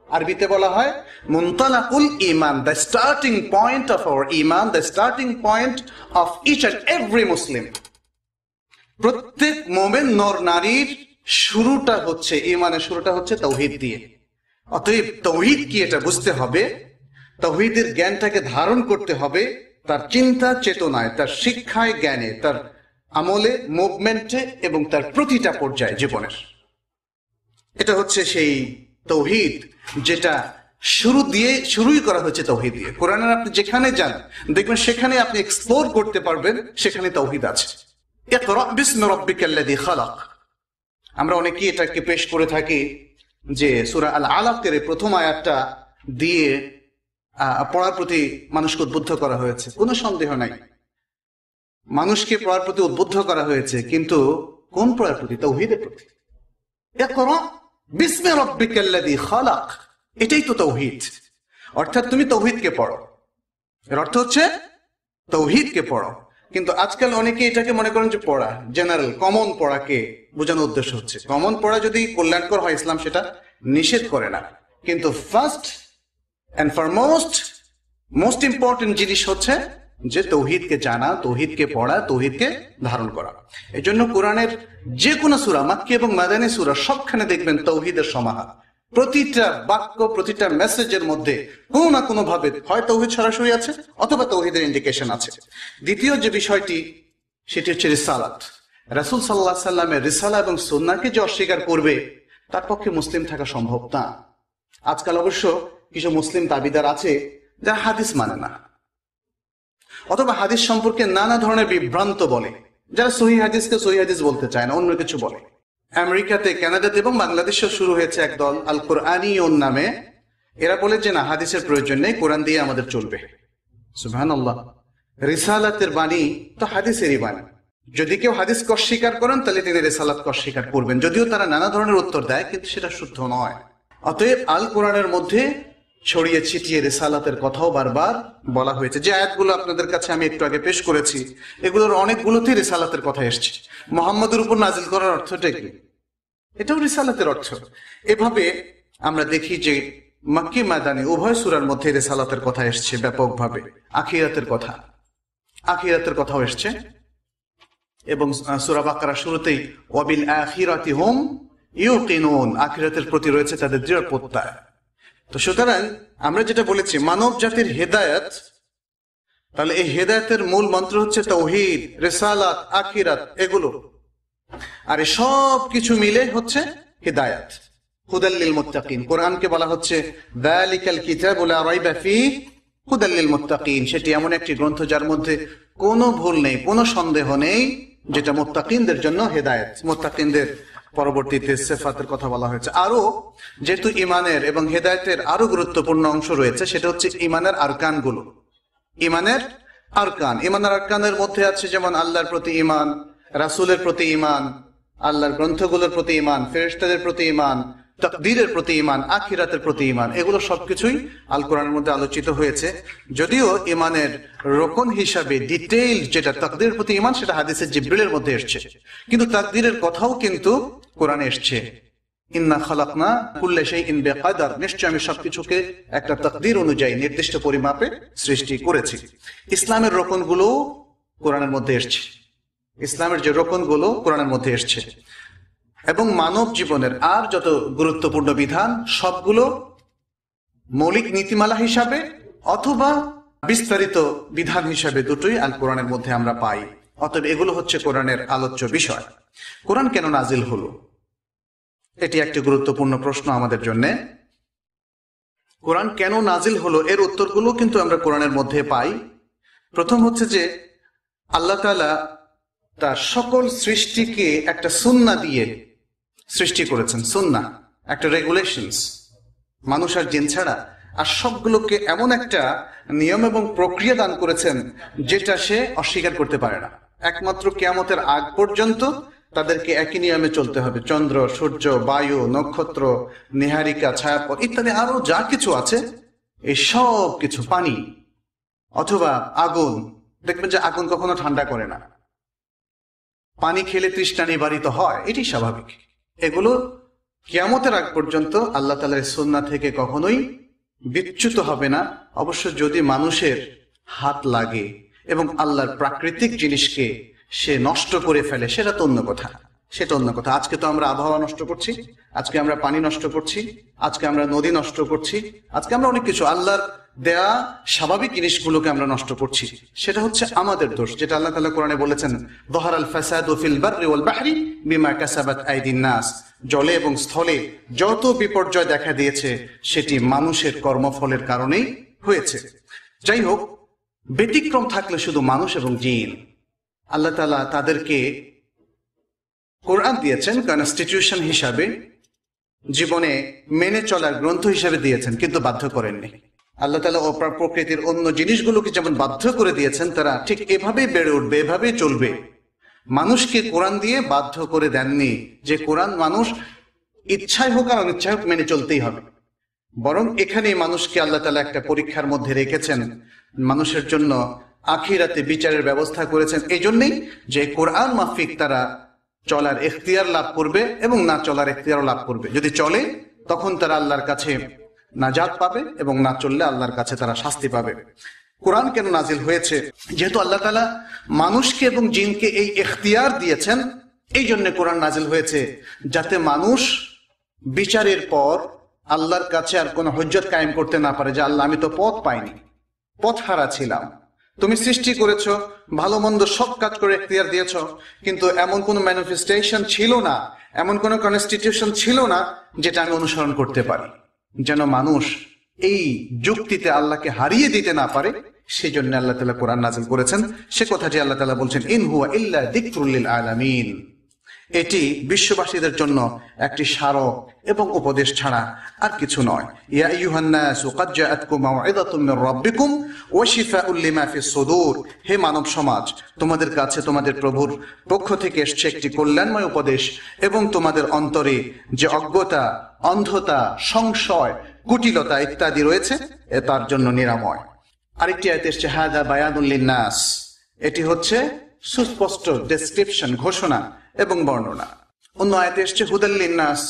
আরবিতে বলা হয় মুনতালাকুল ঈমান, the starting point of our ঈমান, the starting point of each and every Muslim. প্রত্যেক মোমেন নর নারীর শুরুটা হচ্ছে, ঈমানের শুরুটা হচ্ছে তাওহীদ দিয়ে। অতএব তাওহীদ কি এটা বুঝতে হবে, তাওহীদের জ্ঞানটাকে ধারণ করতে হবে তার চিন্তা চেতনায়, তার শিক্ষায়, জ্ঞানে, তার আমলে, মুভমেন্টে এবং তার প্রতিটা পর্যায়ে জীবনের। এটা হচ্ছে সেই তাওহীদ যেটা শুরুই করা হয়েছে তাওহীদ দিয়ে। কোরআনের আপনি যেখানে যান দেখবেন সেখানে আপনি এক্সপ্লোর করতে পারবেন, সেখানে তাওহীদ আছে। ইকরা বিসমি রাব্বিকাল্লাযী খালাক। আমরা অনেকেই এটাকে পেশ করে থাকি যে সূরা আল আলাকের প্রথম আয়াতটা দিয়ে পড়ার প্রতি মানুষকে উদ্বুদ্ধ করা হয়েছে। কোনো সন্দেহ নাই মানুষকে পড়ার প্রতি উদ্বুদ্ধ করা হয়েছে, কিন্তু কোন পড়ার প্রতি? তাওহীদের প্রতি। ইকরা বিসমি রাব্বিকাল্লাযী খালাক, এটাই তো তাওহীদ। অর্থাৎ তুমি তাওহীদকে পড়ো, এর অর্থ হচ্ছে তাওহীদকে পড়ো। কিন্তু আজকাল অনেকে এটাকে মনে করেন যে পড়া, জেনারেল কমন পড়াকে বোঝানোর উদ্দেশ্য হচ্ছে। কমন পড়া যদি কল্যাণকর হয় ইসলাম সেটা নিষেধ করে না, কিন্তু first and foremost most important জিনিস হচ্ছে যে তাওহীদকে জানা, তাওহীদকে পড়া, তাওহীদকে ধারণ করা। এই জন্য কোরআনের যে কোনো সূরা, মাক্কি এবং মাদানী সূরা, সবখানে দেখবেন তাওহীদের সমাহার। প্রতিটা বাক্য, প্রতিটা মেসেজের মধ্যে কোনো না কোনো ভাবে হয় তাওহীদ সরাসরি আছে অথবা তাওহীদের ইন্ডিকেশন আছে। দ্বিতীয় যে বিষয়টি সেটি হচ্ছে রিসালাত। রাসূল সাল্লাল্লাহু আলাইহি সাল্লামের রিসালা এবং সুন্নাহকে যে অস্বীকার করবে তার পক্ষে মুসলিম থাকা সম্ভব না। আজকাল অবশ্য কিছু মুসলিম দাবিদার আছে যারা হাদিস মানে না, অথবা হাদিস সম্পর্কে নানা ধরনের বিভ্রান্ত বলে, যারা সহিহ হাদিসকে সহিহ হাদিস বলতে চায় না, অন্য কিছু বলে। আমেরিকাতে, কানাডাতে এবং বাংলাদেশেও শুরু হয়েছে এক দল আল কোরআনিয়ুন নামে। এরা বলে যে না, হাদিসের প্রয়োজন নেই, কোরআন দিয়ে আমাদের চলবে। সুবহানাল্লাহ। রিসালাতের বাণী তো হাদিসেরই বাণী, যদি কেউ হাদিসকে অস্বীকার করেন তাহলে তিনি রিসালাতকে অস্বীকার করবেন, যদিও তারা নানা ধরনের উত্তর দেয়, কিন্তু সেটা শুদ্ধ নয়। অতএব আল কোরআনের মধ্যে ছড়িয়ে ছিটিয়ে রিসালাতের কথাও বারবার বলা হয়েছে। যে আয়াতগুলো আপনাদের কাছে আমি একটু আগে পেশ করেছি, এগুলোর অনেকগুলোতেই রিসালাতের কথা এসছে। মুহাম্মদের উপর নাজিল করার অর্থটা কি? এটাও রিসালাতের অর্থ। এভাবে আমরা দেখি যে মক্কি ময়দানে উভয় সূরার মধ্যে রিসালাতের কথা এসছে ব্যাপকভাবে। আখিরাতের কথাও এসছে, এবং সূরা বাকারার শুরুতেই ওয়াবিল আখিরাতি হুম ইউকিনুন, আখিরাতের প্রতি রয়েছে তাদের দৃঢ় প্রত্যয়। তো সুতরাং আমরা যেটা বলেছি মানব জাতির হেদায়েত, তাহলে এই হেদায়েতের মূল মন্ত্র হচ্ছে তাওহীদ, রিসালাত, আখিরাত, এগুলো। আর এই সব কিছু মিলে হচ্ছে হিদায়াত। হুদাল লিল মুত্তাকিন, কোরআনকে বলা হচ্ছে যালিকাল কিতাবু লা রাইবা ফীহি হুদাল লিল মুত্তাকিন, সেটি এমন একটি গ্রন্থ যার মধ্যে কোনো ভুল নেই, কোনো সন্দেহ নেই, যেটা মুত্তাকিনদের জন্য হেদায়েত। মুত্তাকিনদের পরবর্তীতে সিফাতের কথা বলা হয়েছে। আরো যেহেতু ইমানের এবং হেদায়েতের আরো গুরুত্বপূর্ণ অংশ রয়েছে, সেটা হচ্ছে ইমানের আরকানগুলো। ইমানের আরকানের মধ্যে আছে যেমন আল্লাহর প্রতি ঈমান, রাসূলের প্রতি ঈমান, আল্লাহর গ্রন্থগুলোর প্রতি ঈমান, ফেরেশতাদের প্রতি ঈমান, তাকদীরের প্রতি ঈমান, আখিরাতের প্রতি ঈমান, এগুলো সবকিছুই আল কোরআনের মধ্যে আলোচিত হয়েছে। যদিও ঈমানের রকন হিসাবে ডিটেইল যেটা তাকদীরের প্রতি ঈমান, সেটা হাদিসে জিবরিলের মধ্যে এসেছে, কিন্তু তাকদীরের কথাও কিন্তু কোরআনে এসেছে। ইন্না খালাকনা কুল্লা শাইইন বিকদর, নিশ্চয় আমি সবকিছুকে একটা তাকদীর অনুযায়ী নির্দিষ্ট পরিমাপে সৃষ্টি করেছি। ইসলামের রকনগুলো কোরআনের মধ্যে এসেছে, ইসলামের যে রকনগুলো কোরআনের মধ্যে এসেছে, এবং মানব জীবনের আর যত গুরুত্বপূর্ণ বিধান সবগুলো মৌলিক নীতিমালা হিসাবে অথবা বিস্তারিত বিধান হিসাবে দুটোই আল কোরআনের মধ্যে আমরা পাই। অতএব এগুলো হচ্ছে কোরআনের আলোচ্য বিষয়। কোরআন কেন নাজিল হলো, এটি একটি গুরুত্বপূর্ণ প্রশ্ন আমাদের জন্য। কোরআন কেন নাজিল হলো এর উত্তরগুলো কিন্তু আমরা কোরআনের মধ্যে পাই। প্রথম হচ্ছে যে আল্লাহ তাআলা তার সকল সৃষ্টিকে একটা সুন্নাহ দিয়ে সৃষ্টি করেছেন। সুন্নাহ একটা রেগুলেশনস, মানুষ আর জিন ছাড়া আর সবগুলোকে এমন একটা নিয়ম এবং প্রক্রিয়া দান করেছেন যেটা সে অস্বীকার করতে পারে না। একমাত্র কিয়ামতের আগ পর্যন্ত তাদেরকে একই নিয়মে চলতে হবে। চন্দ্র, সূর্য, বায়ু, নক্ষত্র, নীহারিকা, ছায়াপথ ইত্যাদি আরো যা কিছু আছে, এই সব কিছু, পানি অথবা আগুন, দেখবেন যে আগুন কখনো ঠান্ডা করে না, পানি খেলে তৃষ্ণা নিবারিত হয়, এটি স্বাভাবিক। এগুলো কিয়ামতের আগ পর্যন্ত আল্লাহ তাআলার সুন্নাহ থেকে কখনোই বিচ্যুত হবে না। অবশ্য যদি মানুষের হাত লাগে এবং আল্লাহর প্রাকৃতিক জিনিসকে সে নষ্ট করে ফেলে, সেটা তো অন্য কথা, সেটা অন্য কথা। আজকে তো আমরা আবহাওয়া নষ্ট করছি, আজকে আমরা পানি নষ্ট করছি, আজকে আমরা নদী নষ্ট করছি, আজকে আমরা অনেক কিছু আল্লাহর দেয়া স্বাভাবিক জিনিসগুলোকে আমরা নষ্ট করছি। সেটা হচ্ছে আমাদের দোষ, যেটা আল্লাহ তাআলা কোরআনে বলেছেন যাহারাল ফাসাদু ফিল বাররি ওয়াল বাহরি বিমা কাসাবাত আইদিন নাস, জলে এবং স্থলে যত বিপর্যয় দেখা দিয়েছে সেটি মানুষের কর্মফলের কারণেই হয়েছে। যাই হোক, ব্যতিক্রম থাকলে শুধু মানুষ এবং জিন। আল্লাহ তাআলা তাদেরকে কোরআন দিয়েছেন কনস্টিটিউশন হিসাবে, জীবনে মেনে চলার গ্রন্থ হিসাবে দিয়েছেন, কিন্তু বাধ্য করেননি। আল্লাহ তাআলা প্রকৃতির অন্য জিনিসগুলোকে যেমন বাধ্য করে দিয়েছেন, তারা ঠিক এভাবেই বেড়ে উঠবে, এভাবেই চলবে। মানুষকে কোরআন দিয়ে বাধ্য করে দেননি যে কোরআন মানুষ ইচ্ছায় হোক আর অনিচ্ছায় হোক মেনে চলতেই হবে। বরং এখানে মানুষকে আল্লাহ তাআলা একটা পরীক্ষার মধ্যে রেখেছেন, মানুষের জন্য আখিরাতে বিচারের ব্যবস্থা করেছেন। এই জন্যই যে কোরআন মাফিক তারা চলার এখতিয়ার লাভ করবে এবং না চলার এখতিয়ারও লাভ করবে। যদি চলে তখন তারা আল্লাহর কাছে নাজাত পাবে, এবং না চললে আল্লাহর কাছে তারা শাস্তি পাবে। কোরআন কেন নাজিল হয়েছে? যেহেতু আল্লাহ তাআলা মানুষকে এবং জিনকে এই এখতিয়ার দিয়েছেন, এই জন্য কোরআন নাজিল হয়েছে, যাতে মানুষ বিচারের পর আল্লাহর কাছে আর কোনো হুজ্জত কায়েম করতে না পারে যে আল্লাহ, আমি তো পথ পাইনি, পথ হারা ছিলাম। তুমি সৃষ্টি করেছো, ভালো মন্দ সব কাজ করে এখতিয়ার দিয়েছো, কিন্তু এমন কোনো ম্যানিফেস্টেশন ছিল না, এমন কোনো কনস্টিটিউশন ছিল না যেটা আমি অনুসরণ করতে পারি, যেন মানুষ এই যুক্তিতে আল্লাহকে হারিয়ে দিতে না পারে। সেই জন্য আল্লাহ তাআলা কোরআন নাজিল করেছেন। সে কথাটি আল্লাহ তাআলা বলছেন, ইন হুয়া ইল্লা যিকরুল লিল আলামিন, এটি বিশ্ববাসীদের জন্য একটি স্মারক এবং উপদেশ ছাড়া আর কিছু নয়। ইয়া আইয়ুহান নাসু ক্বাদ জাআতকুম মাউইযাতুম মির রাব্বিকুম ওয়া শিফাউল লিমা ফিস সুদূর। হে মানব সমাজ, তোমাদের কাছে তোমাদের প্রভুর পক্ষ থেকে এসেছে একটি কল্যাণময় উপদেশ এবং তোমাদের অন্তরে যে অজ্ঞতা, অন্ধতা, সংশয়, কুটিলতা ইত্যাদি রয়েছে তার জন্য নিরাময়। আরেকটি আয়াতে এসেছে হাযা বায়ানুল লিন্নাস। এটি হচ্ছে সুস্পষ্ট ডেসক্রিপশন, ঘোষণা এবং বর্ণনা। অন্য আয়াতে এসেছে হুদাল লিন্নাস,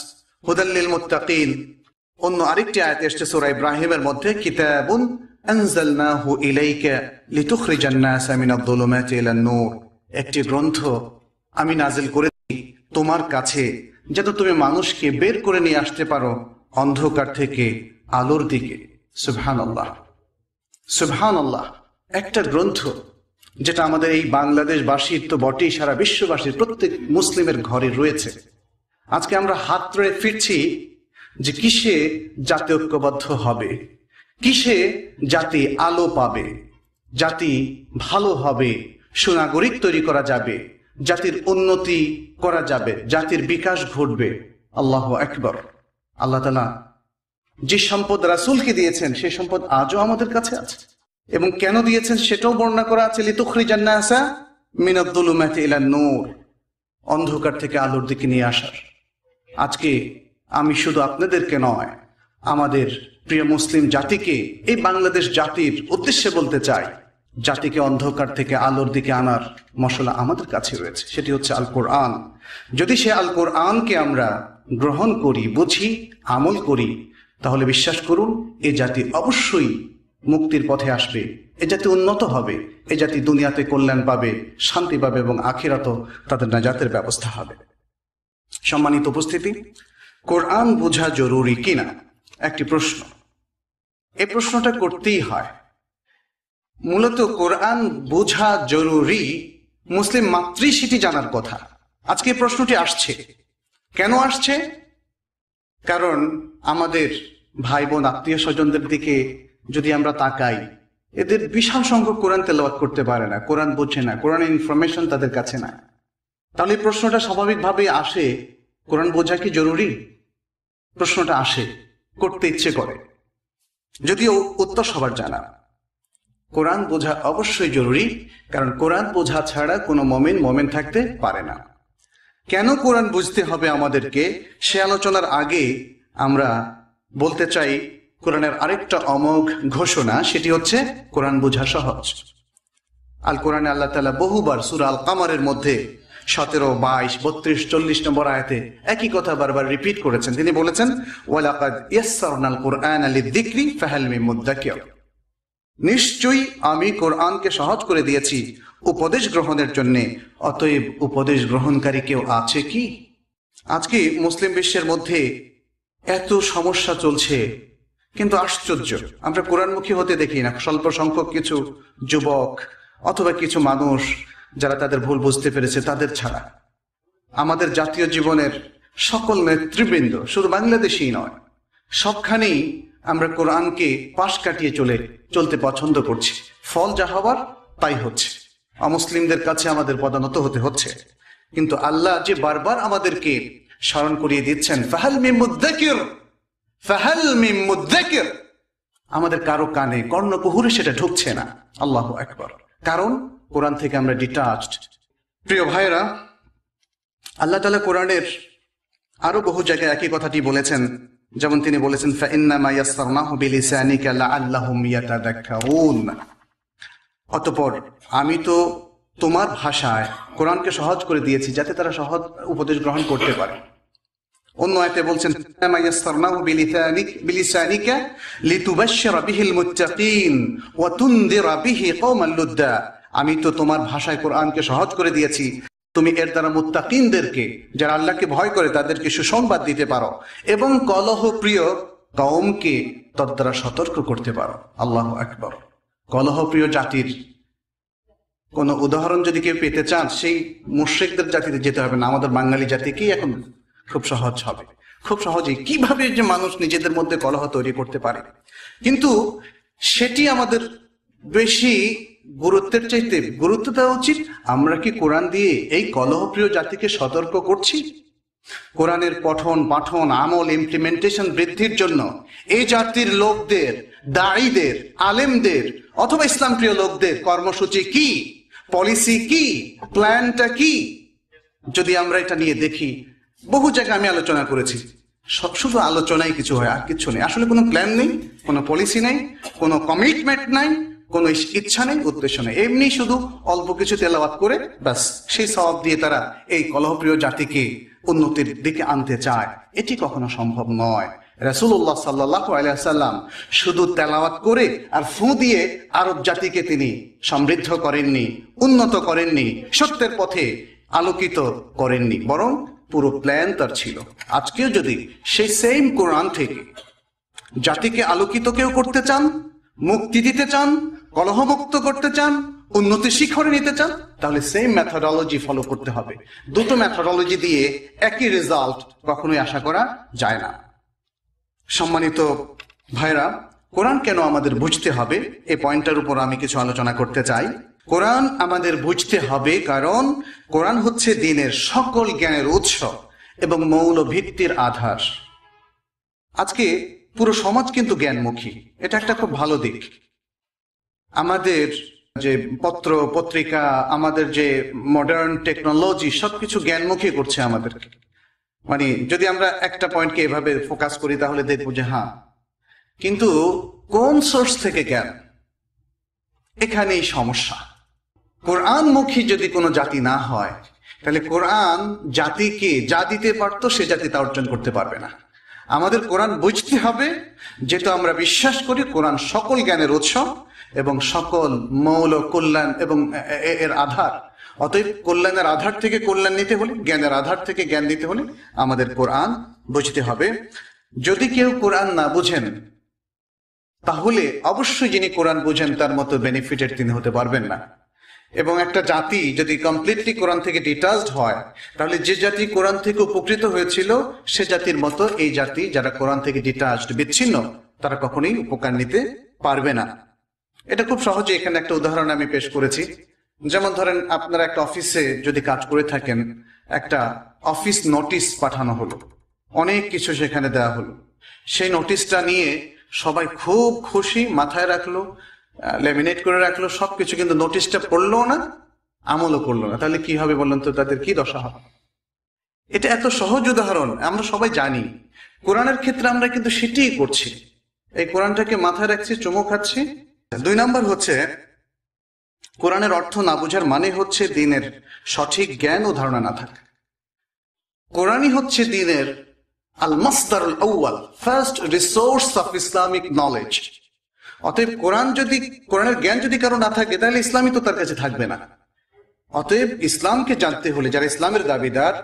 হুদাল লিল মুত্তাকিন। অন্য আরেকটি আয়াতে এসেছে সূরা ইব্রাহিমের মধ্যে কিতাবুন আনজালনাহু ইলাইকা লিতুখরিজান নাসা মিনাদ যুলুমাতি ইলান নূর। একটি গ্রন্থ আমি নাজিল করেছি তোমার কাছে যাতে তুমি মানুষকে বের করে নিয়ে আসতে পারো অন্ধকার থেকে আলোর দিকে। সুবহানাল্লাহ, সুবহানাল্লাহ। একটা গ্রন্থ যেটা আমাদের এই বাংলাদেশবাসীর তো বটেই, সারা বিশ্ববাসীর প্রত্যেক মুসলিমের ঘরে রয়েছে। আজকে আমরা হাত ধরে ফিরছি যে কিসে জাতি ঐক্যবদ্ধ হবে, কিসে জাতি আলো পাবে, জাতি ভালো হবে, সুনাগরিক তৈরি করা যাবে, জাতির উন্নতি করা যাবে, জাতির বিকাশ ঘটবে। আল্লাহু আকবার। আল্লাহ তাআলা যে সম্পদ রাসূলকে দিয়েছেন সেই সম্পদ আজও আমাদের কাছে আছে এবং কেন দিয়েছেন সেটাও বর্ণনা করা আছে। লিতুখরিজান নাসা মিনাদ যুলুমাতি ইলান নূর, অন্ধকার থেকে আলোর দিকে নিয়ে আসার। আজকে আমি শুধু আপনাদেরকে নয়, আমাদের প্রিয় মুসলিম জাতিকে, এই বাংলাদেশ জাতির উদ্দেশ্যে বলতে চাই, জাতিকে অন্ধকার থেকে আলোর দিকে আনার মশলা আমাদের কাছে রয়েছে, সেটি হচ্ছে আল কোরআন। যদি সে আল কোরআনকে আমরা গ্রহণ করি, বুঝি, আমল করি, তাহলে বিশ্বাস করুন এ জাতি অবশ্যই মুক্তির পথে আসবে, এ জাতি উন্নত হবে, এ জাতি দুনিয়াতে কল্যাণ পাবে, শান্তি পাবে এবং আখিরাতেও তাদের নাজাতের ব্যবস্থা হবে। সম্মানিত উপস্থিতি, কোরআন বোঝা জরুরি কিনা একটি প্রশ্ন। এই প্রশ্নটা করতেই হয়। মূলত কোরআন বোঝা জরুরি, মুসলিম মাত্রই সেটি জানার কথা। আজকে এই প্রশ্নটি আসছে। কেন আসছে? কারণ আমাদের ভাই বোন, আত্মীয় স্বজনদের দিকে যদি আমরা তাকাই, এদের বিশাল সংখ্যক কোরআন তেলাওয়াত করতে পারে না, কোরআন বোঝে না, কোরআনের ইনফরমেশন তাদের কাছে নাই। তাহলে এই প্রশ্নটা স্বাভাবিকভাবেই আসে, কোরআন বোঝা কি জরুরি? প্রশ্নটা আসে, করতে ইচ্ছে করে, যদিও উত্তর সবার জানা। কোরআন বোঝা অবশ্যই জরুরি, কারণ কোরআন বোঝা ছাড়া কোনো মুমিন থাকতে পারে না। কেন কোরআন বুঝতে হবে আমাদেরকে, সে আলোচনার আগে আমরা বলতে চাই কোরআনের আরেকটা অমোঘ ঘোষণা, সেটি হচ্ছে কোরআন বোঝা সহজ। আল কোরআনে আল্লাহ তাআলা বহুবার সূরা আল কামারের মধ্যে 17, 22, 32, 40 নম্বর আয়াতে একই কথা বারবার রিপিট করেছেন। তিনি বলেছেন ওয়ালাকাদ ইয়াসসারনাল কুরআনা লিযিকরি ফাহাল মিন মুদ্দাকির। নিশ্চয়ই আমি কোরআনকে সহজ করে দিয়েছি উপদেশ গ্রহণের জন্য, অতএব উপদেশ গ্রহণকারী কেউ আছে কি? আজকে মুসলিম বিশ্বের মধ্যে এত সমস্যা চলছে, কিন্তু আশ্চর্য, আমরা কোরআনমুখী হতে দেখি না। স্বল্প সংখ্যক কিছু যুবক অথবা কিছু মানুষ যারা তাদের ভুল বুঝতে পেরেছে, তাদের ছাড়া আমাদের জাতীয় জীবনের সকল নেতৃবৃন্দ, শুধু বাংলাদেশই নয়, সবখানেই আমরা কোরআনকে পাশ কাটিয়ে চলতে পছন্দ করছি। ফল যা হবার তাই হচ্ছে, অমুসলিমদের কাছে আমাদের পদানত হতে হচ্ছে। কিন্তু আল্লাহ যে বারবার আমাদেরকে স্মরণ করিয়ে দিচ্ছেন ফাহাল মিন মুদ্দাকির, ফাহাল মিন মুদ্দাকির, আমাদের কারো কানে, কর্ণকুহুরে সেটা ঢুকছে না। আল্লাহু আকবার। কারণ কোরআন থেকে আমরা ডিটাচড। প্রিয় ভাইরা, আল্লাহ তাআলা কোরআনের আরো বহু জায়গায় একই কথাটি বলেছেন। যেমন তিনি বলেছেন ফাইন্নামা ইয়াসসারনাহু বিলিসানিকা লাআল্লাহুম ইয়াতাযাক্কারুন। অতঃপর আমি তো তোমার ভাষায় কোরআনকে সহজ করে দিয়েছি যাতে তারা সহজ উপদেশ গ্রহণ করতে পারে। অন্য আয়াতে বলছেন ফাইন্নামা ইয়াসসারনাহু বিলিসানিকা লিতুবাশশিরা বিহিল মুত্তাকিন ওয়া তুনদিরা বিহি কওমান লুদ্দা। আমি তো তোমার ভাষায় কোরআনকে সহজ করে দিয়েছি, তুমি এর দ্বারা মুত্তাকিনদেরকে, যারা আল্লাহকে ভয় করে, তাদেরকে সুসংবাদ দিতে পারো এবং কলহপ্রিয় কওমকে তদ্বারা সতর্ক করতে পারো। আল্লাহু আকবার। কলহপ্রিয় জাতির কোন উদাহরণ যদি কেউ পেতে চান, সেই মুশরিকদের জাতিতে যেতে হবে না, আমাদের বাঙালি জাতিকেই এখন খুব সহজ হবে। খুব সহজেই কিভাবে যে মানুষ নিজেদের মধ্যে কলহ তৈরি করতে পারে, কিন্তু সেটি আমাদের বেশি গুরুত্বের চাইতে গুরুত্ব দেওয়া উচিত আমরা কি কোরআন দিয়ে এই কলহপ্রিয় জাতিকে সতর্ক করছি? কোরআনের পঠন পাঠন আমল ইমপ্লিমেন্টেশন বৃদ্ধির জন্য এই জাতির লোকদের, দায়ীদের, আলেমদের অথবা ইসলাম প্রিয় লোকদের কর্মসূচি কি, পলিসি কি, প্ল্যানটা কি? যদি আমরা এটা নিয়ে দেখি, বহু জায়গায় আমি আলোচনা করেছি, শুধু আলোচনায় কিছু হয় আর কিছু নেই। আসলে কোনো প্ল্যান নেই, কোনো পলিসি নেই, কোনো কমিটমেন্ট নাই, কোনো ইচ্ছা নেই, উদ্দেশ্য নেই। এমনি শুধু অল্প কিছু তেলাওয়াত করে ব্যাস সেই সওয়াব দিয়ে তারা এই কলহপ্রিয় জাতিকে উন্নতির দিকে আনতে চায়। এটি কখনো সম্ভব নয়। রাসূলুল্লাহ সাল্লাল্লাহু আলাইহি ওয়াসাল্লাম শুধু তেলাওয়াত করে আর ফু দিয়ে আরব জাতিকে তিনি সমৃদ্ধ করেননি, উন্নত করেননি, সত্যের পথে আলোকিত করেননি, বরং পুরো প্ল্যান তার ছিল। আজকেও যদি সেই সেম কোরআন থেকে জাতিকে আলোকিত কেউ করতে চান, মুক্তি দিতে চান, কলহমুক্ত করতে চান, উন্নতি শিখরে নিতে চান, তাহলে সেম মেথডোলজি ফলো করতে হবে। দুটো মেথডোলজি দিয়ে একই রেজাল্ট কখনোই আশা করা যায় না। সম্মানিত ভাইরা, কোরআন কেন আমাদের বুঝতে হবে, এই পয়েন্টটার উপর আমি কিছু আলোচনা করতে চাই। কোরআন আমাদের বুঝতে হবে কারণ কোরআন হচ্ছে দ্বীনের সকল জ্ঞানের উৎস এবং মৌল ভিত্তির আধার। আজকে পুরো সমাজ কিন্তু জ্ঞানমুখী, এটা একটা খুব ভালো দিক। আমাদের যে পত্র পত্রিকা, আমাদের যে মডার্ন টেকনোলজি সবকিছু জ্ঞানমুখী করছে আমাদেরকে। মানে যদি আমরা একটা পয়েন্টকে এভাবে ফোকাস করি তাহলে দেখবো যে হ্যাঁ, কিন্তু কোন সোর্স থেকে জ্ঞান, এখানেই সমস্যা। কোরআনমুখী যদি কোনো জাতি না হয় তাহলে কোরআন জাতিকে যা দিতে পারতো সে জাতি তা অর্জন করতে পারবে না। আমাদের কোরআন বুঝতে হবে, যেটা আমরা বিশ্বাস করি কোরআন সকল জ্ঞানের উৎস এবং সকল মৌল কল্যাণ এবং এর আধার। অতএব কল্যাণের আধার থেকে কল্যাণ নিতে হলে, জ্ঞানের আধার থেকে জ্ঞান নিতে হলে আমাদের কোরআন বুঝতে হবে। যদি কেউ কোরআন না বুঝেন তাহলে অবশ্যই যিনি কোরআন বুঝেন তার মতো বেনিফিটেড তিনি হতে পারবেন না। এবং একটা জাতি যদি কমপ্লিটলি কোরআন থেকে ডিটাচড হয় তাহলে যে জাতি কোরআন থেকে উপকৃত হয়েছিল সে জাতির মতো এই জাতি যারা কোরআন থেকে ডিটাচড, বিচ্ছিন্ন, তারা কখনোই উপকার নিতে পারবে না। এটা খুব সহজে এখানে একটা উদাহরণ আমি পেশ করেছি। যেমন ধরেন আপনারা একটা অফিসে যদি কাজ করে থাকেন, একটা অফিস নোটিশ পাঠানো হলো, অনেক কিছু সেখানে দেওয়া হলো, সেই নোটিশটা নিয়ে সবাই খুব খুশি, মাথায় রাখলো, লেমিনেট করে রাখলো সবকিছু, কিন্তু নোটিশটা পড়লো না, আমলও করলো না। তাহলে কি হবে বললেন তো, তাদের কি দশা হবে? এটা এত সহজ উদাহরণ, আমরা সবাই জানি। কোরআনের ক্ষেত্রে আমরা কিন্তু সেটাই করছি, এই কোরআনটাকে মাথায় রাখছি, চুমু খাচ্ছি। 2 নম্বর হচ্ছে কোরআনের অর্থ না বোঝার মানে হচ্ছে দ্বীনের সঠিক জ্ঞান ও ধারণা না থাকা। কোরআনই হচ্ছে দ্বীনের আল মাসদারুল আউয়াল, first resource of Islamic knowledge. অতএব কোরআনের জ্ঞান যদি কারো না থাকে তাহলে ইসলামই তো তার কাছে থাকবে না। অতএব ইসলামকে জানতে হলে যারা ইসলামের দাবিদার,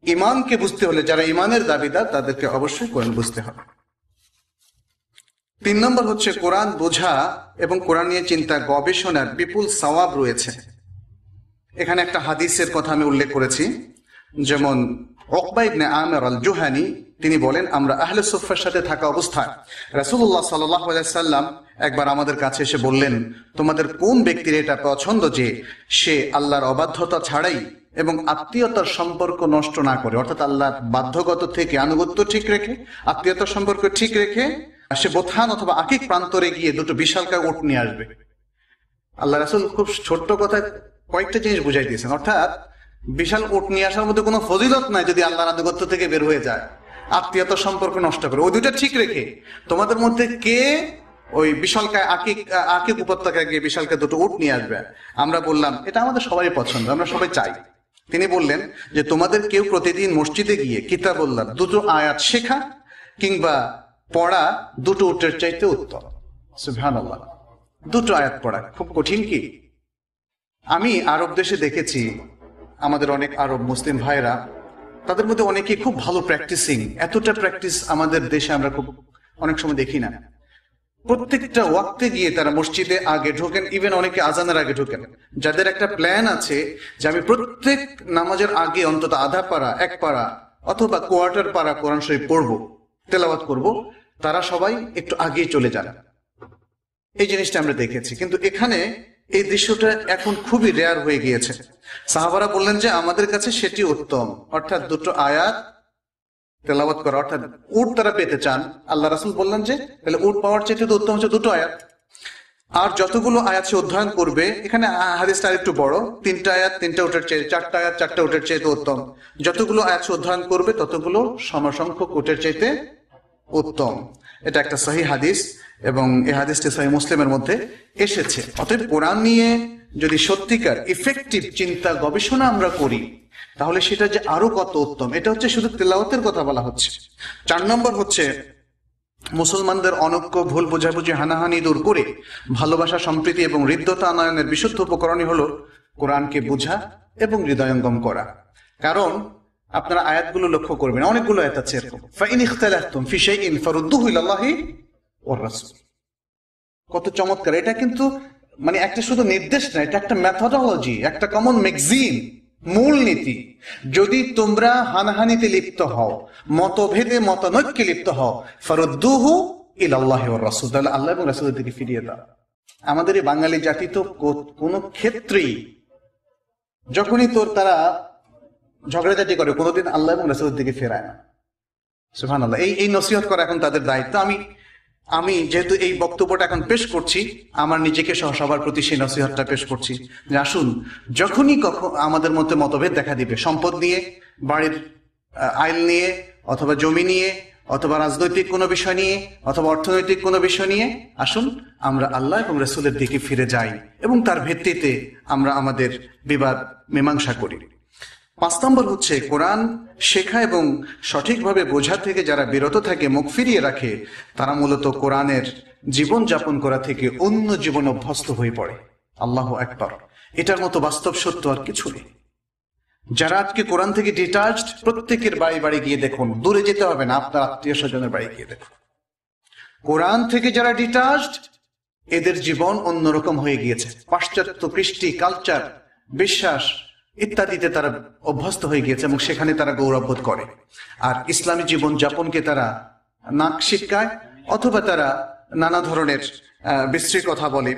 ইমানকে বুঝতে হলে যারা ইমানের দাবিদার, তাদেরকে অবশ্যই কোরআন বুঝতে হবে। 3 নম্বর হচ্ছে কোরআন বোঝা এবং কোরআন নিয়ে চিন্তা গবেষণার বিপুল সওয়াব রয়েছে। এখানে একটা হাদিসের কথা আমি উল্লেখ করেছি, যেমন উকবা ইবনে আমির আল জুহানি তিনি বলেন, আমরা আহলে সুফফার সাথে থাকা অবস্থায় রাসূলুল্লাহ সাল্লাল্লাহু আলাইহি সাল্লাম একবার আমাদের কাছে এসে বললেন, তোমাদের কোন ব্যক্তির এটা পছন্দ যে সে আল্লাহর অবাধ্যতা ছাড়াই এবং আত্মীয়তার সম্পর্ক নষ্ট না করে, অর্থাৎ আল্লাহর বাধ্যগত থেকে আনুগত্য ঠিক রেখে, আত্মীয়তার সম্পর্ক ঠিক রেখে সে বোথান অথবা আকিক প্রান্তরে গিয়ে 2টো বিশালকায় উট নিয়ে আসবে। আল্লাহ রাসূল খুব ছোট্ট কথায় কয়েকটা জিনিস বুঝাই দিয়েছেন, অর্থাৎ বিশাল উট নিয়ে আসার মধ্যে কোনো ফজিলত নাই যদি আল্লাহর আনুগত্য থেকে বের হয়ে যায়, আত্মীয়তার সম্পর্ক নষ্ট করে। ওই 2টা ঠিক রেখে তোমাদের মধ্যে কে ওই বিশালকায় আকিক উপত্যকায় গিয়ে বিশালকায় 2টো উট নিয়ে আসবে। আমরা বললাম এটা আমাদের সবারই পছন্দ, আমরা সবাই চাই। তিনি বললেন যে তোমাদের কেউ প্রতিদিন মসজিদে গিয়ে কিতাবুল্লাহ 2টো আয়াত শেখা কিংবা পড়া 2টো উটের চাইতে উত্তম। সুবহানাল্লাহ, 2টো আয়াত পড়া খুব কঠিন কি? আমি আরব দেশে দেখেছি আমাদের অনেক আরব মুসলিম ভাইরা, তাদের মধ্যে অনেকে খুব ভালো প্র্যাকটিসিং, এতটা প্র্যাকটিস আমাদের দেশে আমরা খুব অনেক সময় দেখি না। প্রত্যেকটা ওয়াক্তে গিয়ে তারা মসজিদে আগে ঢোকেন, ইভেন অনেকে আজানের আগে ঢোকেন। যাদের একটা প্ল্যান আছে যে আমি প্রত্যেক নামাজের আগে অন্তত আধা পারা, 1 পারা অথবা কোয়ার্টার পারা কোরআন শরীফ পড়বো, তেলাওয়াত করব, তারা সবাই একটু আগেই চলে যান। এই জিনিসটা আমরা দেখেছি। কিন্তু এখানে এই দৃশ্যটা এখন খুবই রেয়ার হয়ে গিয়েছে। সাহাবারা বললেন যে আমাদের কাছে সেটি উত্তম, অর্থাৎ দুটো আয়াত তেলাওয়াত করা, অর্থাৎ উট তারা পেতে চান। আল্লাহ রাসূল বললেন যে তাহলে উট পাওয়ার চেয়ে তো উত্তম হচ্ছে দুটো আয়াত, আর যতগুলো আয়াত সে অধ্যয়ন করবে, এখানে হাদিসটা একটু বড়, 3টা আয়াত 3টা উটের চেয়ে, 4টা আয়াত 4টা উটের চেয়ে তো উত্তম। যতগুলো আয়াত সে অধ্যয়ন করবে ততগুলো সমসংখ্যক উটের চাইতে উত্তম। এটা একটা সহিহ হাদিস এবং এই হাদিসটি সহিহ মুসলিমের মধ্যে এসেছে। অতএব কোরআন নিয়ে যদি সত্যিকার ইফেক্টিভ চিন্তা গবেষণা আমরা করি তাহলে সেটা যে আরো কত উত্তম। এটা হচ্ছে শুধু তেলাওয়াতের কথা বলা হচ্ছে। 4 নম্বর হচ্ছে মুসলমানদের অনৈক্য, ভুল বোঝাবুঝি, হানাহানি দূর করে ভালোবাসা, সম্প্রীতি এবং হৃদ্যতা আনয়নের বিশুদ্ধ উপকরণই হলো কোরআনকে বোঝা এবং হৃদয়ঙ্গম করা। কারণ আপনারা আয়াতগুলো লক্ষ্য করবেন, অনেকগুলো আয়াত আছে এরকম, ফাইন ইখতালাফতুম ফি শাইইন ফারুদ্দুহু ইলাল্লাহি ওয়ার রাসূল। কত চমৎকার! এটা কিন্তু মানে একটা শুধু নির্দেশ না, এটা একটা মেথোডোলজি, একটা কমন ম্যাগাজিন, মূল নীতি। যদি তোমরা হানাহানিতে লিপ্ত হও, মতভেদে মতানৈক্যে লিপ্ত হও, ফারুদ্দুহু ইলাল্লাহি ওয়ার রাসূল, তাহলে আল্লাহ এবং রাসূলের দিকে ফিরিয়ে দাও। আমাদের এই বাঙালি জাতি তো কোন ক্ষেত্রেই যখনই তারা ঝগড়াঝাটি করে কোনোদিন আল্লাহ এবং রাসূলের দিকে ফেরায় না। সুবহানাল্লাহ। এই নসিহত করা এখন তাদের দায়িত্ব। আমি যেহেতু এই বক্তব্যটা এখন পেশ করছি, আমার নিজেকে সহ সবার প্রতি সেই নসিহতটা পেশ করছি যে আসুন, যখনই আমাদের মধ্যে মতভেদ দেখা দিবে, সম্পদ নিয়ে, বাড়ির আইন নিয়ে, অথবা জমি নিয়ে, অথবা রাজনৈতিক কোনো বিষয় নিয়ে, অথবা অর্থনৈতিক কোনো বিষয় নিয়ে, আসুন আমরা আল্লাহ এবং রাসূলের দিকে ফিরে যাই এবং তার ভিত্তিতে আমরা আমাদের বিবাদ মীমাংসা করি। 5 নম্বর হচ্ছে কোরআন শেখা এবং সঠিকভাবে বোঝা থেকে যারা বিরত থাকে, মুখ ফিরিয়ে রাখে, তারা মূলত কোরআনের জীবন যাপন করা থেকে অন্য জীবন অভ্যস্ত হয়ে পড়ে। আল্লাহু আকবার! এটার মতো বাস্তব সত্য আর কিছু নেই। যারা আজকে কোরআন থেকে ডিটাচড, প্রত্যেকের বাড়ি বাড়ি গিয়ে দেখুন, দূরে যেতে হবে না, আপনার আত্মীয় স্বজনের বাড়ি গিয়ে দেখুন। কোরআন থেকে যারা ডিটাচড, এদের জীবন অন্যরকম হয়ে গিয়েছে। পাশ্চাত্য কৃষ্টি, কালচার, বিশ্বাস ইত্যাদিতে তারা অভ্যস্ত হয়ে গিয়েছে এবং সেখানে তারা গৌরববোধ করে। আর ইসলামী জীবন যাপনকে তারা নাক শিটকায়, অথবা তারা নানা ধরনের বিশ্রী কথা বলে,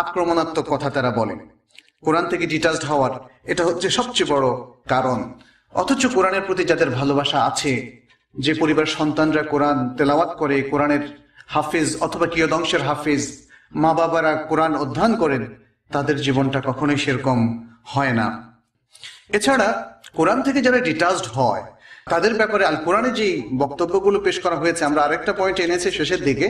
আক্রমণাত্মক কথা তারা বলে। কোরআন থেকে ডিটাচড হওয়ার এটা হচ্ছে সবচেয়ে বড় কারণ। অথচ কোরআনের প্রতি যাদের ভালোবাসা আছে, যে পরিবার সন্তানরা কোরআন তেলাওয়াত করে, কোরআনের হাফিজ অথবা কিয়দংশের হাফিজ, মা বাবারা কোরআন অধ্যয়ন করেন, তাদের জীবনটা কখনোই সেরকম হয় না। এছাড়া কোরআন থেকে যারা ডিটাচড হয় তাদের ব্যাপারে আল কোরআনে যে বক্তব্যগুলো পেশ করা হয়েছে, আমরা আরেকটা পয়েন্ট এনেছি শেষের দিকে,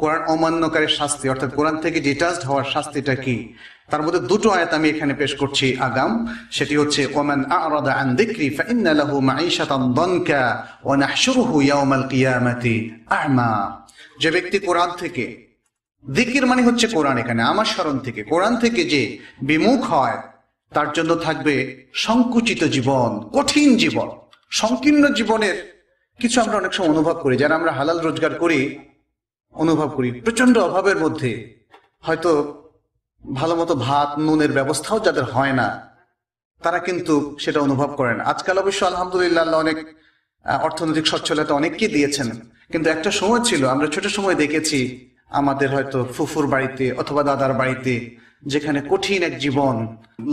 কোরআন অমান্যকারীর শাস্তি, অর্থাৎ কোরআন থেকে ডিটাচড হওয়ার শাস্তিটা কি। তার মধ্যে 2টো আয়াত আমি এখানে পেশ করছি আগাম। সেটি হচ্ছে ওয়ামান আ'রাদা আন যিকরি ফাইন্না লাহু মাঈশাতান দানকা ওয়া নাহশুরুহু ইয়াওমাল কিয়ামাতি আ'মা। যে ব্যক্তি কোরআন থেকে, যিকির মানে হচ্ছে কোরআন, এখানে আমার স্মরণ থেকে, কোরআন থেকে যে বিমুখ হয়, তার জন্য থাকবে সংকুচিত জীবন, কঠিন জীবন, সংকীর্ণ জীবনের কিছু আমরা অনেক সময় অনুভব করি। যারা আমরা হালাল রোজগার করি, অনুভব করি প্রচন্ড অভাবের মধ্যে, হয়তো ভালো মতো ভাত নুনের ব্যবস্থাও যাদের হয় না, তারা কিন্তু সেটা অনুভব করেন। আজকাল অবশ্য আলহামদুলিল্লাহ আল্লাহ অনেক অর্থনৈতিক সচ্ছলতা অনেককেই দিয়েছেন, কিন্তু একটা সময় ছিল, আমরা ছোট সময় দেখেছি আমাদের হয়তো ফুফুর বাড়িতে অথবা দাদার বাড়িতে, যেখানে কঠিন এক জীবন,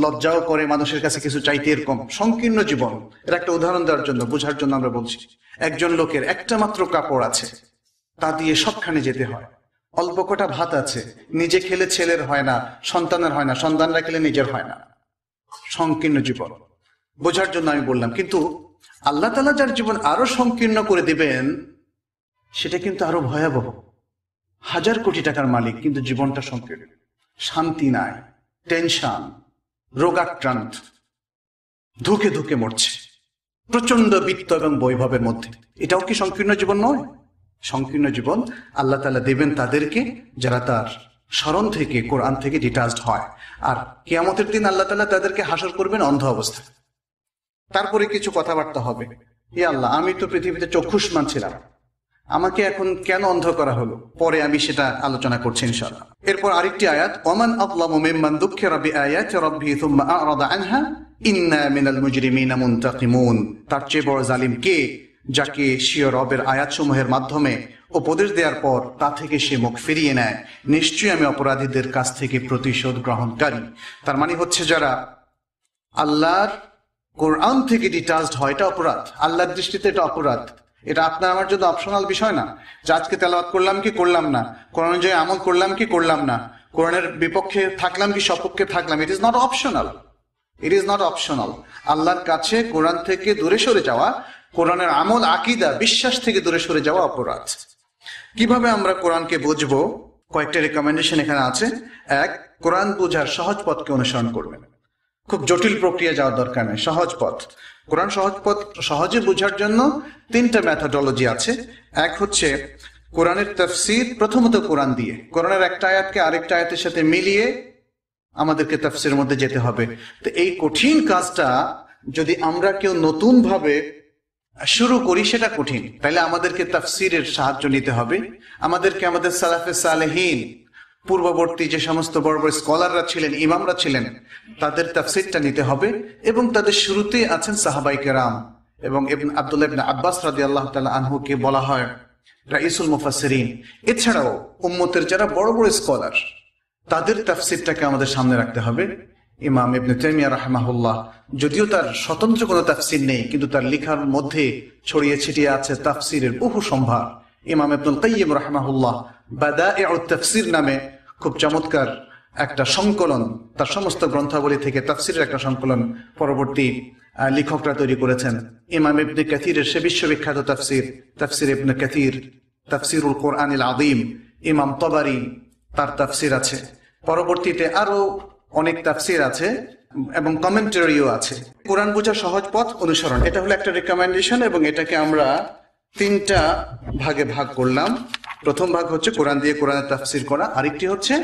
লজ্জাও করে মানুষের কাছে কিছু চাইতে, এরকম সংকীর্ণ জীবন। এর একটা উদাহরণ দেওয়ার জন্য, বোঝার জন্য আমরা বলছি। একজন লোকের একটা মাত্র কাপড় আছে, তা দিয়ে সবখানে যেতে হয়। অল্প কটা ভাত আছে, নিজে খেলে ছেলের হয় না, সন্তানের হয় না, সন্তানরা খেলে নিজের হয় না। সংকীর্ণ জীবন, বোঝার জন্য আমি বললাম। কিন্তু আল্লাহ তাআলা যার জীবন আরো সংকীর্ণ করে দিবেন, সেটা কিন্তু আরো ভয়াবহ। 1000 কোটি টাকার মালিক, কিন্তু জীবনটা সংকীর্ণ, শান্তি নাই, টেনশন, রোগাক্রান্ত, ধুকে ধুকে মরছে, প্রচন্ড বিত্ত এবং বৈভবের মধ্যে। এটাও কি সংকীর্ণ জীবন নয়? সংকীর্ণ জীবন আল্লাহ তাআলা দেবেন তাদেরকে যারা তার স্মরণ থেকে, কোরআন থেকে ডিটাচড হয়। আর কিয়ামতের দিন আল্লাহ তাআলা তাদেরকে হাসর করবেন অন্ধ অবস্থায়। তারপরে কিছু কথাবার্তা হবে, হে আল্লাহ, আমি তো পৃথিবীতে চক্ষুষ্মান ছিলাম, আমাকে এখন কেন অন্ধ করা হলো? পরে আমি সেটা আলোচনা করছি ইনশাআল্লাহ। এরপর আরেকটি আয়াত, ওয়ামান আযলামু মিম্মান যুক্কিরা বিআয়াতি রাব্বিহি সুম্মা আ'রাদা আনহা ইন্না মিনাল মুজরিমিনা মুনতাকিমুন। তার চেয়ে বড় জালিম কে, যাকে স্বীয় রবের আয়াতসমূহের মাধ্যমে উপদেশ দেওয়ার পর তা থেকে সে মুখ ফিরিয়ে নেয়, নিশ্চয়ই আমি অপরাধীদের কাছ থেকে প্রতিশোধ গ্রহণকারী। তার মানে হচ্ছে যারা আল্লাহর কোরআন থেকে ডিটাচড হয়, এটা অপরাধ। আল্লাহর দৃষ্টিতে এটা অপরাধ। এটা আপনার আমার জন্য অপশনাল বিষয় না যে আজকে তেলাওয়াত করলাম কি করলাম না, কোরআন অনুযায়ী আমল করলাম কি করলাম না, কোরআনের বিপক্ষে থাকলাম কি সপক্ষে থাকলাম। It is not optional, it is not optional. আল্লাহর কাছে কোরআন থেকে দূরে সরে যাওয়া, কোরআনের আমল, আকীদা, বিশ্বাস থেকে দূরে সরে যাওয়া অপরাধ। কিভাবে আমরা কোরআনকে বুঝবো? কয়েকটা রেকমেন্ডেশন এখানে আছে। এক, কোরআন বোঝার সহজ পথকে অনুসরণ করবেন। খুব জটিল প্রক্রিয়া যাওয়ার দরকার নেই, সহজ পথ। কোরআন সহজ পথ সহজে বোঝার জন্য 3টা মেথোডোলজি আছে। এক হচ্ছে কোরআনের তাফসীর, প্রথমত কোরআন দিয়ে, কোরআনের একটা আয়াতকে আরেকটা আয়াতের সাথে মিলিয়ে আমাদেরকে তাফসীরের মধ্যে যেতে হবে। তো এই কঠিন কাজটা যদি আমরা কেউ নতুন ভাবে শুরু করি সেটা কঠিন, তাইলে আমাদেরকে তাফসীরের সাহায্য নিতে হবে। আমাদেরকে আমাদের সালাফে সালেহীন, পূর্ববর্তী যে সমস্ত বড় বড় স্কলাররা ছিলেন, ইমামরা ছিলেন, তাদের তাফসীরটা নিতে হবে। এবং তাদের শুরুতে আছেন সাহাবায়ে কেরাম, এবং আব্দুল্লাহ ইবনে আব্বাস রাদিয়াল্লাহু তাআলা আনহুকে বলা হয় রাইসুল মুফাসসিরিন। এছাড়াও উম্মতের যারা বড় বড় স্কলার, তাদের তাফসীরটাকে আমাদের সামনে রাখতে হবে। ইমাম ইবনে তাইমিয়া রাহিমাহুল্লাহ, যদিও তার স্বতন্ত্র কোনো তাফসীর নেই, কিন্তু তার লেখার মধ্যে ছড়িয়ে ছিটিয়ে আছে তাফসীরের বহু সম্ভার। ইমাম ইবনুল কাইয়্যিম রাহিমাহুল্লাহ বাদাইউত তাফসীর নামে খুব চমৎকার একটা সংকলন, তার সমস্ত গ্রন্থাবলী থেকে তাফসীরের একটা সংকলন পরবর্তী লেখকরা তৈরি করেছেন। ইমাম ইবনে কাসিরের সে বিশ্ববিখ্যাত তাফসীর, তাফসীর ইবনে কাসির, তাফসীরুল কোরআনিল আযীম। ইমাম তাবারি, তার তাফসীর আছে। পরবর্তীতে আরো অনেক তাফসীর আছে এবং কমেন্টারিও আছে। কোরআন বোঝার সহজ পথ অনুসরণ, এটা হলো একটা রেকমেন্ডেশন, এবং এটাকে আমরা 3টা ভাগে ভাগ করলাম। প্রথম ভাগ হচ্ছে কোরআন দিয়ে কোরআনের তাফসীর করা, আরেকটি হচ্ছে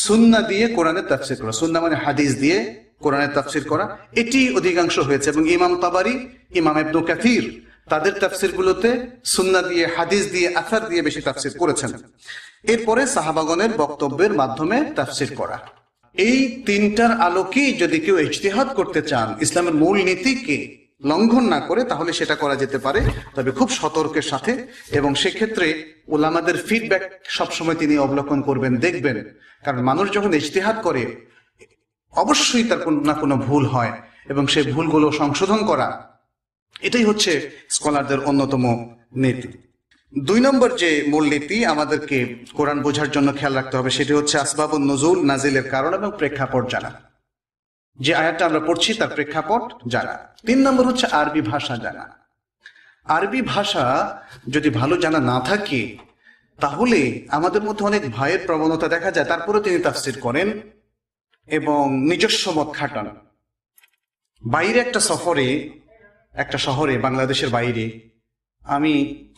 সুন্নাহ দিয়ে কোরআনের তাফসীর করা। সুন্নাহ মানে হাদিস দিয়ে কোরআনের তাফসীর করা, এটি অধিকাংশ হয়েছে। এবং ইমাম তাবারি, ইমাম ইবনে কাসির তাদের তাফসীরগুলোতে সুন্নাহ দিয়ে, হাদিস দিয়ে, আসার দিয়ে বেশি তাফসীর করেছেন। এরপরে সাহাবাগণের বক্তব্যের মাধ্যমে তাফসীর করা। এই 3টার আলোকেই যদি কেউ ইজতিহাদ করতে চান, ইসলামের মূল নীতিকে লঙ্ঘন না করে, তাহলে সেটা করা যেতে পারে, তবে খুব সতর্কের সাথে। এবং সেক্ষেত্রে উলামাদের ফিডব্যাক সবসময় তিনি অবলোকন করবেন, দেখবেন। কারণ মানুষ যখন ইজতিহাদ করে অবশ্যই তার কোনো না কোনো ভুল হয়, এবং সেই ভুলগুলো সংশোধন করা, এটাই হচ্ছে স্কলারদের অন্যতম নীতি। 2 নম্বর যে মূলনীতি আমাদেরকে কোরআন বোঝার জন্য খেয়াল রাখতে হবে, সেটি হচ্ছে আসবাবুন নুজুল, নাজিলের কারণ এবং প্রেক্ষাপট জানা। যে আয়াতটা আমরা পড়ছি তার প্রেক্ষাপট জানা। 3 নম্বর হচ্ছে আরবি ভাষা জানা। আরবি ভাষা যদি ভালো জানা না থাকে, তাহলে আমাদের মধ্যে অনেক ভয়ের প্রবণতা দেখা যায়। তারপরে তিনি তাফসীর করেন এবং নিজস্ব মত খাটান। বাইরে একটা শহরে, বাংলাদেশের বাইরে, আমি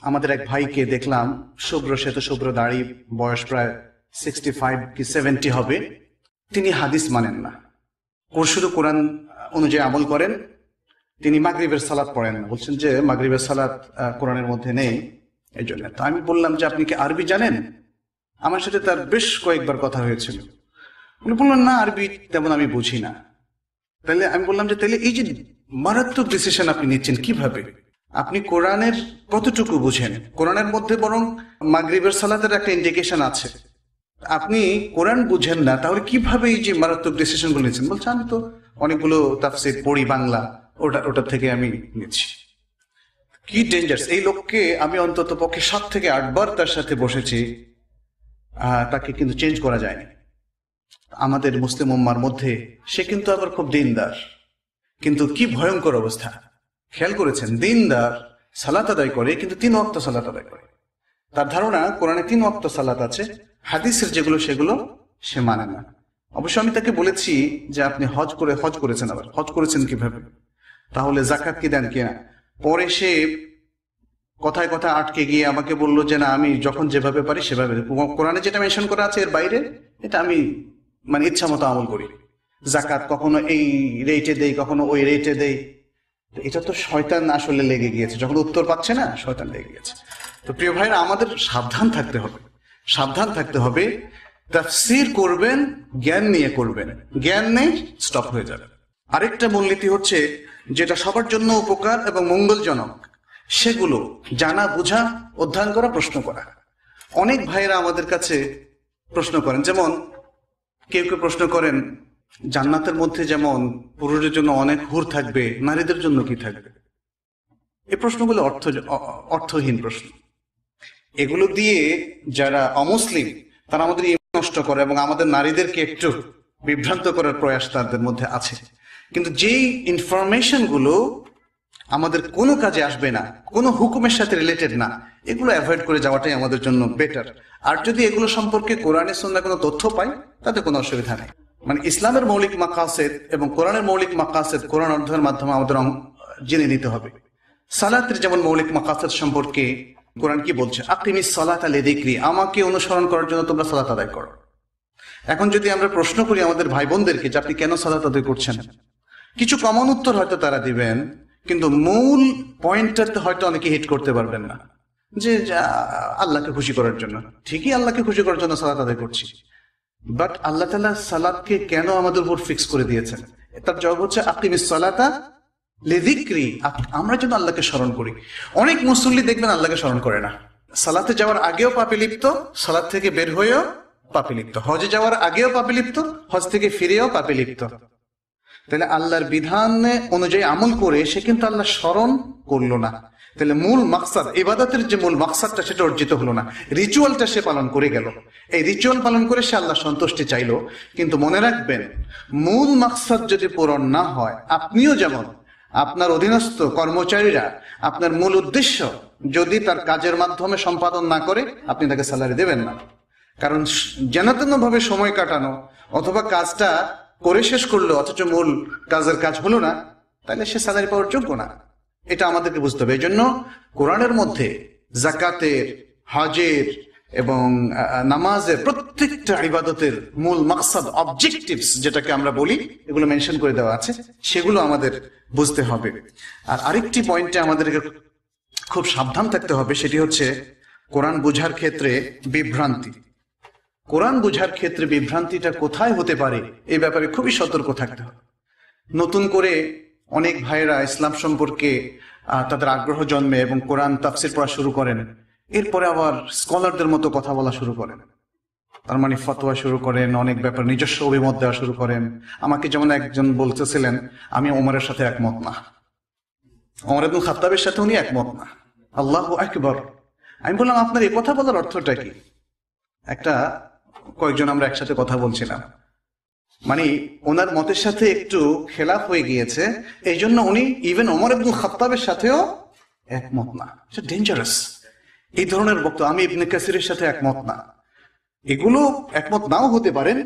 আমাদের এক ভাইকে দেখলাম, শুভ্র শ্বেত, শুভ্র দাড়ি, বয়স প্রায় 65 কি 70 হবে। তিনি হাদিস মানেন না, শুধু কোরআন অনুযায়ী আমল করেন। তিনি মাগরিবের সালাত পড়েন না, বলছেন যে মাগরিবের সালাত কোরআনের মধ্যে নেই, এই জন্য। তো আমি বললাম যে আপনি কি আরবি জানেন? আমার সাথে তার বেশ কয়েকবার কথা হয়েছিল। উনি বললেন না, আরবি তেমন আমি বুঝি না। তাহলে আমি বললাম যে তাহলে এই যে মারাত্মক ডিসিশন আপনি নিচ্ছেন কিভাবে? আপনি কোরআনের কতটুকু বুঝেন? কোরআনের মধ্যে বরং মাগরিবের সালাতের একটা ইন্ডিকেশন আছে, আপনি কোরআন বুঝেন না, তাহলে কিভাবে এই যে মারাত্মক ডিসিশন গুলো নিচ্ছেন? বলছে আমি তো অনেকগুলো তাফসীর পড়ি বাংলা, ওটা থেকে আমি নিচ্ছি। কি ডেঞ্জারাস! এই লোককে আমি অন্তত পক্ষে 7 থেকে 8 বার তার সাথে বসেছি, তাকে কিন্তু চেঞ্জ করা যায়নি। আমাদের মুসলিম উম্মার মধ্যে সে কিন্তু আবার খুব দিনদার, কিন্তু কি ভয়ঙ্কর অবস্থা! খেয়াল করেছেন, দিনদার, সালাত আদায় করে, কিন্তু 3 ওয়াক্ত সালাত আদায় করে। তার ধারণা কোরআনে 3 ওয়াক্ত সালাত আছে, হাদিসের যেগুলো সেগুলো সে মানে না। অবশ্য আমি তাকে বলেছি যে আপনি হজ করেছেন, আবার হজ করেছেন কিভাবে, তাহলে যাকাত কি দেন কিনা? পরে সে কথায় কথায় আটকে গিয়ে আমাকে বললো যে না, আমি যখন যেভাবে পারি সেভাবে, কোরআনে যেটা মেনশন করা আছে এর বাইরে এটা আমি মানে ইচ্ছা মতো আমল করি। যাকাত কখনো এই রেটে দেই, কখনো ওই রেটে দেই। এটা তো শয়তান আসলে লেগে গিয়েছে, যখন উত্তর পাচ্ছে না শয়তান লেগে গেছে। তো প্রিয় ভাইরা, আমাদের সাবধান থাকতে হবে। তাফসীর করবেন, জ্ঞান নিয়ে করবেন, জ্ঞান নেই স্টপ হয়ে যাবে। আরেকটা মূলনীতি হচ্ছে যেটা সবার জন্য উপকার এবং মঙ্গলজনক, সেগুলো জানা, বোঝা, অধ্যয়ন করা, প্রশ্ন করা। অনেক ভাইয়েরা আমাদের কাছে প্রশ্ন করেন, যেমন কেউ কেউ প্রশ্ন করেন জান্নাতের মধ্যে যেমন পুরুষের জন্য অনেক হুর থাকবে, নারীদের জন্য কি থাকবে? এই প্রশ্নগুলো অর্থহীন প্রশ্ন। এগুলো দিয়ে যারা অমুসলিম তারা আমাদের ঈমান নষ্ট করে এবং আমাদের নারীদেরকে একটু বিভ্রান্ত করার প্রয়াস তাদের মধ্যে আছে। কিন্তু যেই ইনফরমেশন গুলো আমাদের কোনো কাজে আসবে না, কোনো হুকুমের সাথে রিলেটেড না, এগুলো অ্যাভয়েড করে যাওয়াটাই আমাদের জন্য বেটার। আর যদি এগুলো সম্পর্কে কোরআনের সুন্নাহর কোনো তথ্য পাই তাতে কোনো অসুবিধা নেই। মানে ইসলামের মৌলিক মাকাসিদ এবং কোরআনের মৌলিক মাকাসিদ কোরআন অধ্যয়নের মাধ্যমে আমাদের জেনে নিতে হবে। সালাতের যেমন মৌলিক মাকাসিদ সম্পর্কে কোরআন কি বলছে, আকিমিস সালাতা লিযিকরি, আমাকে অনুসরণ করার জন্য তোমরা সালাত আদায় করো। এখন যদি আমরা প্রশ্ন করি আমাদের ভাই বোনদেরকে যে আপনি কেন সালাত আদায় করছেন, কিছু কমন উত্তর হয়তো তারা দিবেন, কিন্তু মূল পয়েন্টটাতে হয়তো অনেকে হিট করতে পারবেন না, যে আল্লাহকে খুশি করার জন্য। ঠিকই আল্লাহকে খুশি করার জন্য সালাত আদায় করছি, বাট আল্লাহ তাআলা সালাতকে কেন আমাদের উপর ফিক্স করে দিয়েছেন? তার জবাব হচ্ছে আকিমিস সালাতা লিযিকরি, আমরা যেন আল্লাহকে স্মরণ করি। অনেক মুসল্লি দেখবেন আল্লাহকে স্মরণ করে না, সালাতে যাওয়ার আগেও পাপে লিপ্ত, সালাত থেকে বের হয়েও পাপে লিপ্ত, হজে যাওয়ার আগেও পাপে লিপ্ত, হজ থেকে ফিরেও পাপে লিপ্ত। তাহলে আল্লাহর বিধান অনুযায়ী আমল করে সে কিন্তু আল্লাহ স্মরণ করলো না। তাহলে মূল মাকসাদ, ইবাদতের যে মূল মাকসাদটা সেটা অর্জিত হলো না, রিচুয়ালটা সে পালন করে গেল। এই রিচুয়াল পালন করে সে আল্লাহ সন্তুষ্টি চাইলো, কিন্তু মনে রাখবেন মূল মাকসাদ যদি পূরণ না হয়, আপনিও যেমন আপনার অধীনস্থ কর্মচারীরা আপনার মূল উদ্দেশ্য যদি তার কাজের মাধ্যমে সম্পাদন না করে, আপনি তাকে স্যালারি দেবেন না। কারণ যেন ভাবে সময় কাটানো অথবা কাজটা করে শেষ করলো অথচ মূল কাজের কাজ হলো না, তাহলে সে স্যালারি পাওয়ার যোগ্য না। এটা আমাদেরকে বুঝতে হবে। এই জন্য কোরআনের মধ্যে জাকাতের, হজের এবং নামাজের প্রত্যেকটা ইবাদতের মূল মাকসাদ, অবজেক্টিভস যেটাকে আমরা বলি, এগুলো মেনশন করে দেওয়া আছে, সেগুলো আমাদের বুঝতে হবে। আর আরেকটি পয়েন্টে আমাদেরকে খুব সাবধান থাকতে হবে, সেটি হচ্ছে কোরআন বোঝার ক্ষেত্রে বিভ্রান্তি। কোরআন বোঝার ক্ষেত্রে বিভ্রান্তিটা কোথায় হতে পারে এই ব্যাপারে খুবই সতর্ক থাকতে হবে। নতুন করে অনেক ভাইয়েরা ইসলাম সম্পর্কে তাদের আগ্রহ জন্মে এবং কোরআন তাফসির পড়া শুরু করেন, এরপরে আবার স্কলারদের মতো কথা বলা শুরু করেন, তার মানে ফতোয়া শুরু করেন, অনেক ব্যাপার নিজস্ব অভিমত দেওয়া শুরু করেন। আমাকে যেমন একজন বলতেছিলেন আমি ওমরের সাথে একমত না, ওমর ইবনে খাত্তাবের সাথে উনি একমত না। আল্লাহু আকবার। আমি বললাম আপনার এই কথা বলার অর্থটা কি? কয়েকজন আমরা একসাথে কথা বলছিলাম, মানে ওনার মতের সাথে একটু খেলাফ হয়ে গিয়েছে, এই জন্য উনি ইভেন ওমর ইবনে খাত্তাবের সাথেও একমত না। এটা ডেঞ্জারাস। এই ধরনের বক্তব্য, আমি ইবনে কাসিরের সাথে একমত না, এগুলো একমত নাও হতে পারেন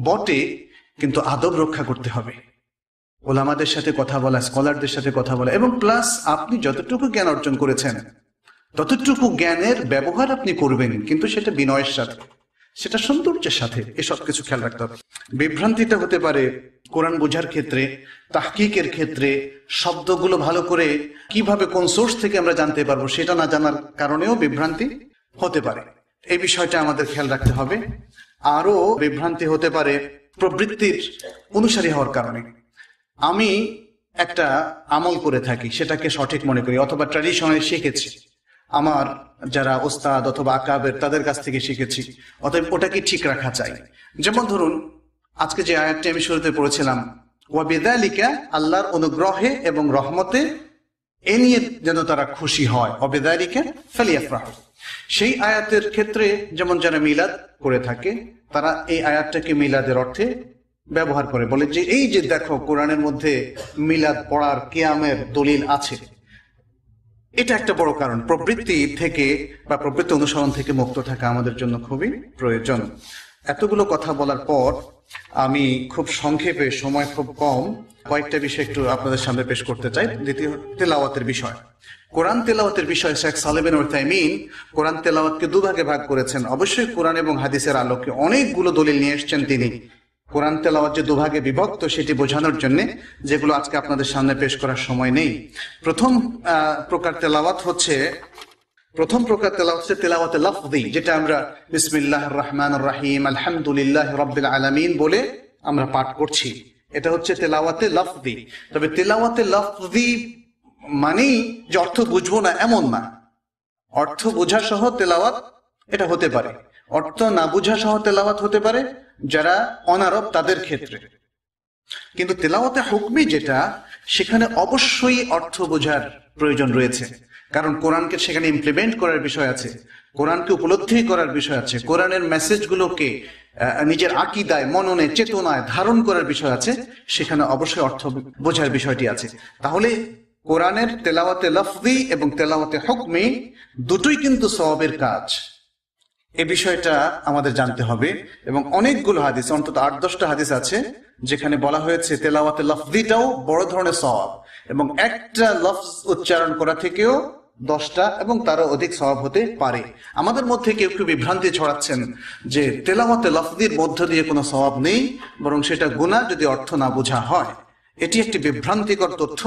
বটে, কিন্তু আদব রক্ষা করতে হবে। ওলামাদের সাথে কথা বলা, স্কলারদের সাথে কথা বলা, এবং প্লাস আপনি যতটুকু জ্ঞান অর্জন করেছেন ততটুকু জ্ঞানের ব্যবহার আপনি করবেন, কিন্তু সেটা বিনয়ের সাথে, সেটা সৌন্দর্যের সাথে। এসব কিছু খেয়াল রাখতে হবে। বিভ্রান্তিটা হতে পারে কোরআন বোঝার ক্ষেত্রে, তাহকিকের ক্ষেত্রে, শব্দগুলো ভালো করে কিভাবে কোন সোর্স থেকে আমরা জানতে পারবো সেটা না জানার কারণেও বিভ্রান্তি হতে পারে। এই বিষয়টা আমাদের খেয়াল রাখতে হবে। আরো বিভ্রান্তি হতে পারে প্রবৃত্তির অনুসারী হওয়ার কারণে। আমি একটা আমল করে থাকি, সেটাকে সঠিক মনে করি, অথবা ট্র্যাডিশনে শিখেছি, আমার যারা ওস্তাদ অথবা আকাবের তাদের কাছ থেকে শিখেছি, অতএব ওটাকে ঠিক রাখা চাই। যেমন ধরুন আজকে যে আয়াতটি আমি শুরুতে পড়েছিলাম, ওয়া বিযালিকা, আল্লাহর অনুগ্রহে এবং রহমতে এ নিয়ে যেন তারা খুশি হয়, ওয়া বিযালিকা ফালিয়াফরাহু। সেই আয়াতের ক্ষেত্রে যেমন যারা মিলাদ করে থাকে, তারা এই আয়াতটাকে মিলাদের অর্থে ব্যবহার করে, বলে যে এই যে দেখো কোরআনের মধ্যে মিলাদ পড়ার, কিয়ামের দলিল আছে। এটা একটা বড় কারণ। প্রবৃত্তি থেকে বা প্রবৃত্তি অনুসরণ থেকে মুক্ত থাকা আমাদের জন্য খুবই প্রয়োজন। এতগুলো কথা বলার পর আমি খুব সংক্ষেপে, সময় খুব কম, কয়েকটা বিষয় একটু আপনাদের সামনে পেশ করতে চাই। দ্বিতীয়, তেলাওয়াতের বিষয়। কোরআন তেলাওয়াতের বিষয় শেখ সালেহ বিন উসাইমিন কোরআন তেলাওয়াতকে দুভাগে ভাগ করেছেন। অবশ্যই কোরআন এবং হাদিসের আলোকে অনেকগুলো দলিল নিয়ে এসেছেন তিনি। কোরআন তেলাওয়াত যে দুভাগে বিভক্ত সেটি বোঝানোর জন্য, যেগুলো আজকে আপনাদের সামনে পেশ করার সময় নেই। প্রথম প্রকার তেলাওয়াত হচ্ছে তেলাওয়াতে লফজি, যেটা আমরা বিসমিল্লাহির রহমানির রহিম, আলহামদুলিল্লাহি রাব্বিল আলামিন বলে আমরা পাঠ করছি। এটা হচ্ছে তেলাওয়াতে লফজি। তবে তেলাওয়াতে লফজি মানেই যে অর্থ বুঝবো না এমন না, অর্থ বোঝা সহ তেলাওয়াত এটা হতে পারে, অর্থ না বোঝা সহ তেলাওয়াত হতে পারে যারা অনারব তাদের ক্ষেত্রে। কিন্তু তেলাওয়াতে হুকমি যেটা, সেখানে অবশ্যই অর্থ বোঝার প্রয়োজন রয়েছে, কারণ কোরআনকে সেখানে ইমপ্লিমেন্ট করার বিষয় আছে, কোরআনকে উপলব্ধি করার বিষয় আছে, কোরআনের মেসেজগুলোকে নিজের আকীদায়, মননে, চেতনায় ধারণ করার বিষয় আছে, সেখানে অবশ্যই অর্থ বোঝার বিষয়টি আছে। তাহলে কোরআনের তেলাওয়াতে লফজি এবং তেলাওয়াতে হুকমি দুটোই কিন্তু সওয়াবের কাজ, এ বিষয়টা আমাদের জানতে হবে। এবং অনেকগুলো হাদিস, অন্তত 8-10টা হাদিস আছে যেখানে বলা হয়েছে তেলাওয়াতে লফজিটাও বড় ধরনের সওয়াব, এবং একটা লফজ উচ্চারণ করা থেকেও 10টা এবং তারও অধিক সওয়াব হতে পারে। আমাদের মধ্যে কেউ কেউ বিভ্রান্তি ছড়াচ্ছেন যে তেলাওয়াতে লফজির মধ্য দিয়ে কোনো সওয়াব নেই, বরং সেটা গুনাহ যদি অর্থ না বোঝা হয়। এটি একটি বিভ্রান্তিকর তথ্য,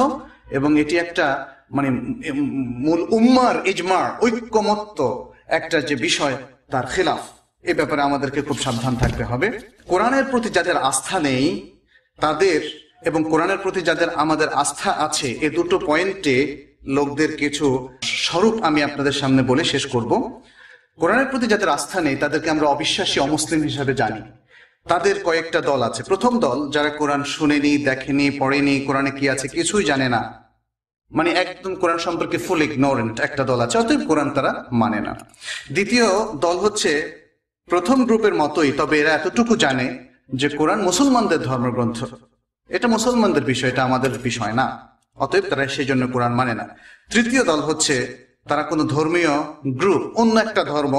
এবং এটি একটা মানে মূল উম্মার ইজমা, ঐক্যমত্য একটা যে বিষয়, তার খিলাফ। এ ব্যাপারে আমাদেরকে খুব সাবধান থাকতে হবে। কোরআনের প্রতি যাদের আস্থা নেই তাদের, এবং কোরআনের প্রতি যাদের আমাদের আস্থা আছে, এ দুটো পয়েন্টে লোকদের কিছু স্বরূপ আমি আপনাদের সামনে বলে শেষ করব। কোরআনের প্রতি যাদের আস্থা নেই তাদেরকে আমরা অবিশ্বাসী, অমুসলিম হিসাবে জানি। তাদের কয়েকটা দল আছে। প্রথম দল, যারা কোরআন শুনেনি, দেখেনি, পড়েনি, কোরআনে কি আছে কিছুই জানে না, মানে একদম কোরআন সম্পর্কে ফুল ইগনোরেন্ট একটা দল আছে, অতএব কোরআন তারা মানে না। দ্বিতীয় দল হচ্ছে প্রথম গ্রুপের মতোই, তবে এরা এতটুকু জানে যে কোরআন মুসলমানদের ধর্মগ্রন্থ, এটা মুসলমানদের বিষয়, এটা আমাদের বিষয় না, অতএব তারা সেই জন্য কোরআন মানে না। তৃতীয় দল হচ্ছে তারা কোনো ধর্মীয় গ্রুপ, অন্য একটা ধর্ম,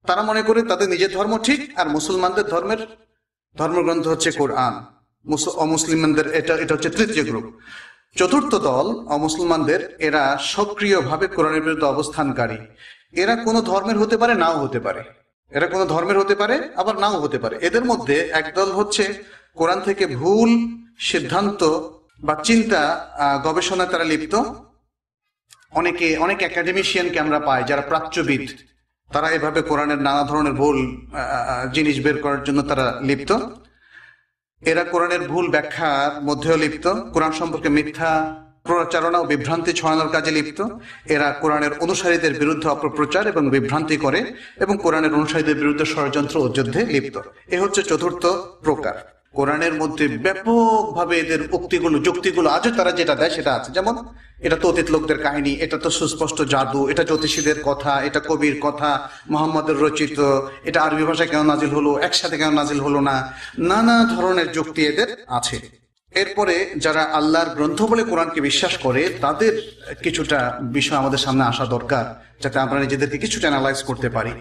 তারা মনে করে তাদের নিজের ধর্ম ঠিক, আর মুসলমানদের ধর্মগ্রন্থ হচ্ছে কোরআন, অমুসলিমদের এটা হচ্ছে তৃতীয় গ্রুপ। চতুর্থ দল অমুসলমানদের, এরা সক্রিয়ভাবে কোরআনের বিরুদ্ধে অবস্থানকারী। এরা কোনো ধর্মের হতে পারে, নাও হতে পারে, এরা কোনো ধর্মের হতে পারে, আবার নাও হতে পারে। এদের মধ্যে একদল হচ্ছে কোরআন থেকে ভুল সিদ্ধান্ত বা চিন্তা গবেষণায় তারা লিপ্ত। অনেক একাডেমিশিয়ানকে আমরা পাই যারা প্রাচ্যবিদ, তারা এভাবে কোরআনের নানা ধরনের ভুল জিনিস বের করার জন্য তারা লিপ্ত। এরা কোরআনের ভুল ব্যাখ্যার মধ্যেও লিপ্ত, কোরআন সম্পর্কে মিথ্যা প্রচারণা ও বিভ্রান্তি ছড়ানোর কাজে লিপ্ত। এরা কোরআনের অনুসারীদের বিরুদ্ধে অপপ্রচার এবং বিভ্রান্তি করে, এবং কোরআনের অনুসারীদের বিরুদ্ধে ষড়যন্ত্র ও যুদ্ধে লিপ্ত। এ হচ্ছে চতুর্থ প্রকার। কোরআনের মধ্যে ব্যাপকভাবে এদের যুক্তিগুলো আজও তারা যেটা দেয় সেটা আছে, যেমন এটা তো অতীত লোকদের কাহিনী, এটা তো সুস্পষ্ট জাদু, এটা জ্যোতিষীদের কথা, এটা কবির কথা, মোহাম্মদের রচিত, এটা আরবি ভাষায় কেন নাজিল হলো, একসাথে কেন নাজিল হলো না, নানা ধরনের যুক্তি এদের আছে। এরপরে যারা আল্লাহর গ্রন্থ বলে কোরআনকে বিশ্বাস করে, তাদের কিছুটা বিষয় আমাদের সামনে আসা দরকার, যাতে আমরা নিজেদেরকে কিছুটা অ্যানালাইজ করতে পারি।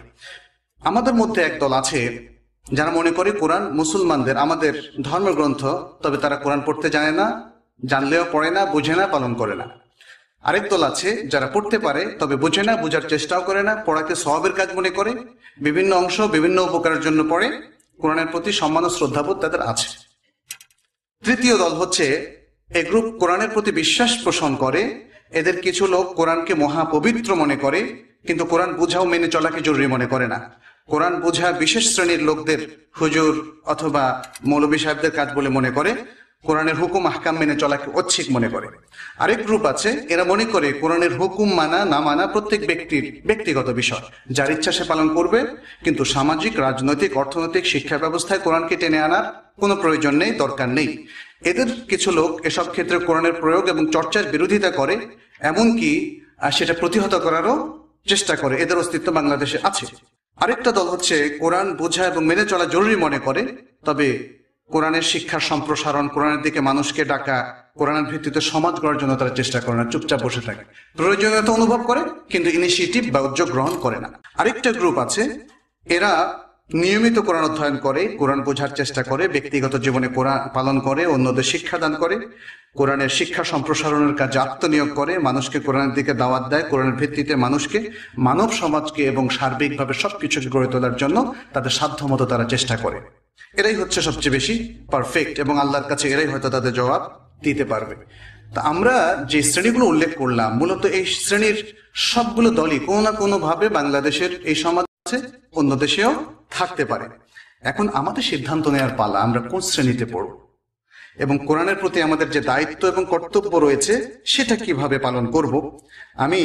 আমাদের মধ্যে একদল আছে যারা মনে করে কোরআন মুসলমানদের, আমাদের ধর্মগ্রন্থ, তবে তারা কোরআন পড়তে জানে না, জানলেও পড়ে না, বুঝে না, পালন করে না। আরেক দল আছে যারা পড়তে পারে, তবে বুঝে না, বোঝার চেষ্টাও করে না, পড়াকে সওয়াবের কাজ মনে করে, বিভিন্ন অংশ বিভিন্ন উপকারের জন্য পড়ে, কোরআনের প্রতি সম্মান ও শ্রদ্ধাবোধ তাদের আছে। তৃতীয় দল হচ্ছে এ গ্রুপ কোরআনের প্রতি বিশ্বাস পোষণ করে। এদের কিছু লোক কোরআনকে মহাপবিত্র মনে করে, কিন্তু কোরআন বোঝাও মেনে চলাকে জরুরি মনে করে না। কোরআন বোঝা বিশেষ শ্রেণীর লোকদের, হুজুর অথবা মৌলবী সাহেবদের কাজ বলে মনে করে, কোরআনের হুকুম আহকাম মেনে চলাকে ঐচ্ছিক মনে করে। আরেক গ্রুপ আছে, এরা মনে করে কোরআনের হুকুম মানা না মানা প্রত্যেক ব্যক্তির ব্যক্তিগত বিষয়, যার ইচ্ছা সে পালন করবে, কিন্তু সামাজিক, রাজনৈতিক, অর্থনৈতিক, শিক্ষা ব্যবস্থায় কোরআনকে টেনে আনার কোনো প্রয়োজন নেই, দরকার নেই। এদের কিছু লোক এসব ক্ষেত্রে কোরআনের প্রয়োগ এবং চর্চার বিরোধিতা করে, এমনকি সেটা প্রতিহত করারও চেষ্টা করে। এদের অস্তিত্ব বাংলাদেশে আছে। আরেকটা দল হচ্ছে কোরআন বোঝা এবং মেনে চলা জরুরি মনে করে, তবে কোরআনের শিক্ষার সম্প্রসারণ, কোরআনের দিকে মানুষকে ডাকা, কোরআনের ভিত্তিতে সমাজ গড়ার জন্য তারা চেষ্টা করে না, চুপচাপ বসে থাকে। প্রয়োজনীয়তা অনুভব করে কিন্তু ইনিশিয়েটিভ বা উদ্যোগ গ্রহণ করে না। আরেকটা গ্রুপ আছে, এরা নিয়মিত কোরআন অধ্যয়ন করে, কোরআন বোঝার চেষ্টা করে, ব্যক্তিগত জীবনে কোরআন পালন করে, অন্যদের শিক্ষাদান করে, কোরআনের শিক্ষা সম্প্রসারণের কাজে আত্মনিয়োগ করে, মানুষকে কোরআনের দিকে দাওয়াত দেয়, কোরআনের ভিত্তিতে মানুষকে, মানব সমাজকে এবং সার্বিকভাবে সবকিছুকে গড়ে তোলার জন্য তাদের সাধ্যমতো তারা চেষ্টা করে। এরাই হচ্ছে সবচেয়ে বেশি পারফেক্ট, এবং আল্লাহর কাছে এরাই হয়তো তাদের জবাব দিতে পারবে। তা আমরা যে শ্রেণীগুলো উল্লেখ করলাম, মূলত এই শ্রেণীর সবগুলো দলই কোনো না কোনো ভাবে বাংলাদেশের এই সমাজে, অন্য দেশেও থাকতে পারে। এখন আমাদের সিদ্ধান্ত নেওয়ার পালা, আমরা কোন শ্রেণীতে পড়ব। এবং কোরআনের প্রতি আমাদের যে দায়িত্ব এবং কর্তব্য রয়েছে সেটা কিভাবে পালন করব। আমি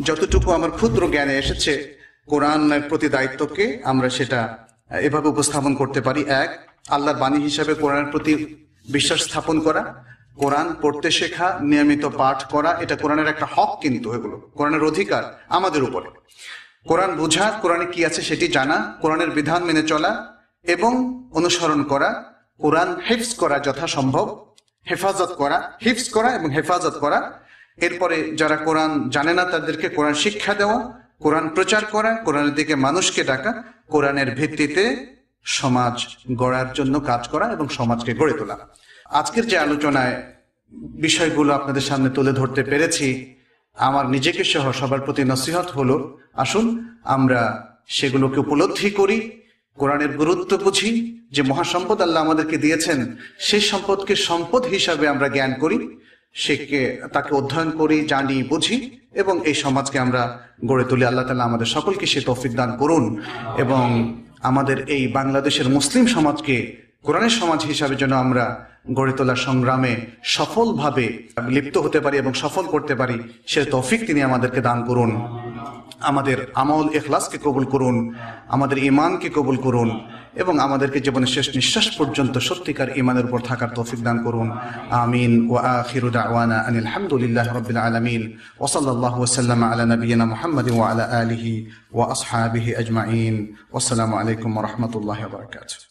যতটুকু আমার ক্ষুদ্র জ্ঞানে এসেছে কোরআনের প্রতি দায়িত্বকে আমরা সেটা এভাবে উপস্থাপন করতে পারি। এক, আল্লাহর বাণী হিসাবে কোরআনের প্রতি বিশ্বাস স্থাপন করা, কোরআন পড়তে শেখা, নিয়মিত পাঠ করা, এটা কোরআনের একটা হক, কিন্তু এগুলো কোরআনের অধিকার আমাদের উপরে। কোরআন বোঝা, কোরআনে কি আছে সেটি জানা, কোরআনের বিধান মেনে চলা এবং অনুসরণ করা, কোরআন হিফজ করা যথাসম্ভব, হেফাজত করা, হিফজ করা এবং হেফাজত করা। এরপরে যারা কোরআন জানে না তাদেরকে কোরআন শিক্ষা দেওয়া, কোরআন প্রচার করা, কোরআনের দিকে মানুষকে ডাকা, কোরআনের ভিত্তিতে সমাজ গড়ার জন্য কাজ করা এবং সমাজকে গড়ে তোলা। আজকের যে আলোচনায় বিষয়গুলো আপনাদের সামনে তুলে ধরতে পেরেছি, আমার নিজেকে সহ সবার প্রতি নসিহত হলো, আসুন আমরা সেগুলোকে উপলব্ধি করি, কোরআনের গুরুত্ব বুঝি, যে মহাসম্পদ আল্লাহ আমাদেরকে দিয়েছেন সেই সম্পদকে সম্পদ হিসাবে আমরা জ্ঞান করি, তাকে অধ্যয়ন করি, জানি, বুঝি এবং এই সমাজকে আমরা গড়ে তুলি। আল্লাহ তাআলা আমাদের সকলকে সে তৌফিক দান করুন এবং আমাদের এই বাংলাদেশের মুসলিম সমাজকে কোরআনের সমাজ হিসাবে যেন আমরা গড়ে তোলার সংগ্রামে সফলভাবে লিপ্ত হতে পারি এবং সফল করতে পারি, সে তৌফিক তিনি আমাদেরকে দান করুন। আমাদের আমল ইখলাসকে কবুল করুন, আমাদের ঈমানকে কবুল করুন এবং আমাদেরকে জীবনের শেষ নিঃশ্বাস পর্যন্ত সত্যিকার ঈমানের উপর থাকার তৌফিক দান করুন। আমিন। ওয়া আখিরু দাওয়ানা আনিল হামদুলিল্লাহি রাব্বিল আলামিন ওয়া সাল্লাল্লাহু ওয়া সাল্লামা আলা নাবিয়িনা মুহাম্মাদিন ওয়া আলা আলিহি ওয়া আসহাবিহি আজমাইন। ওয়াসসালামু আলাইকুম ওয়া রাহমাতুল্লাহি ওয়া বারাকাতুহু।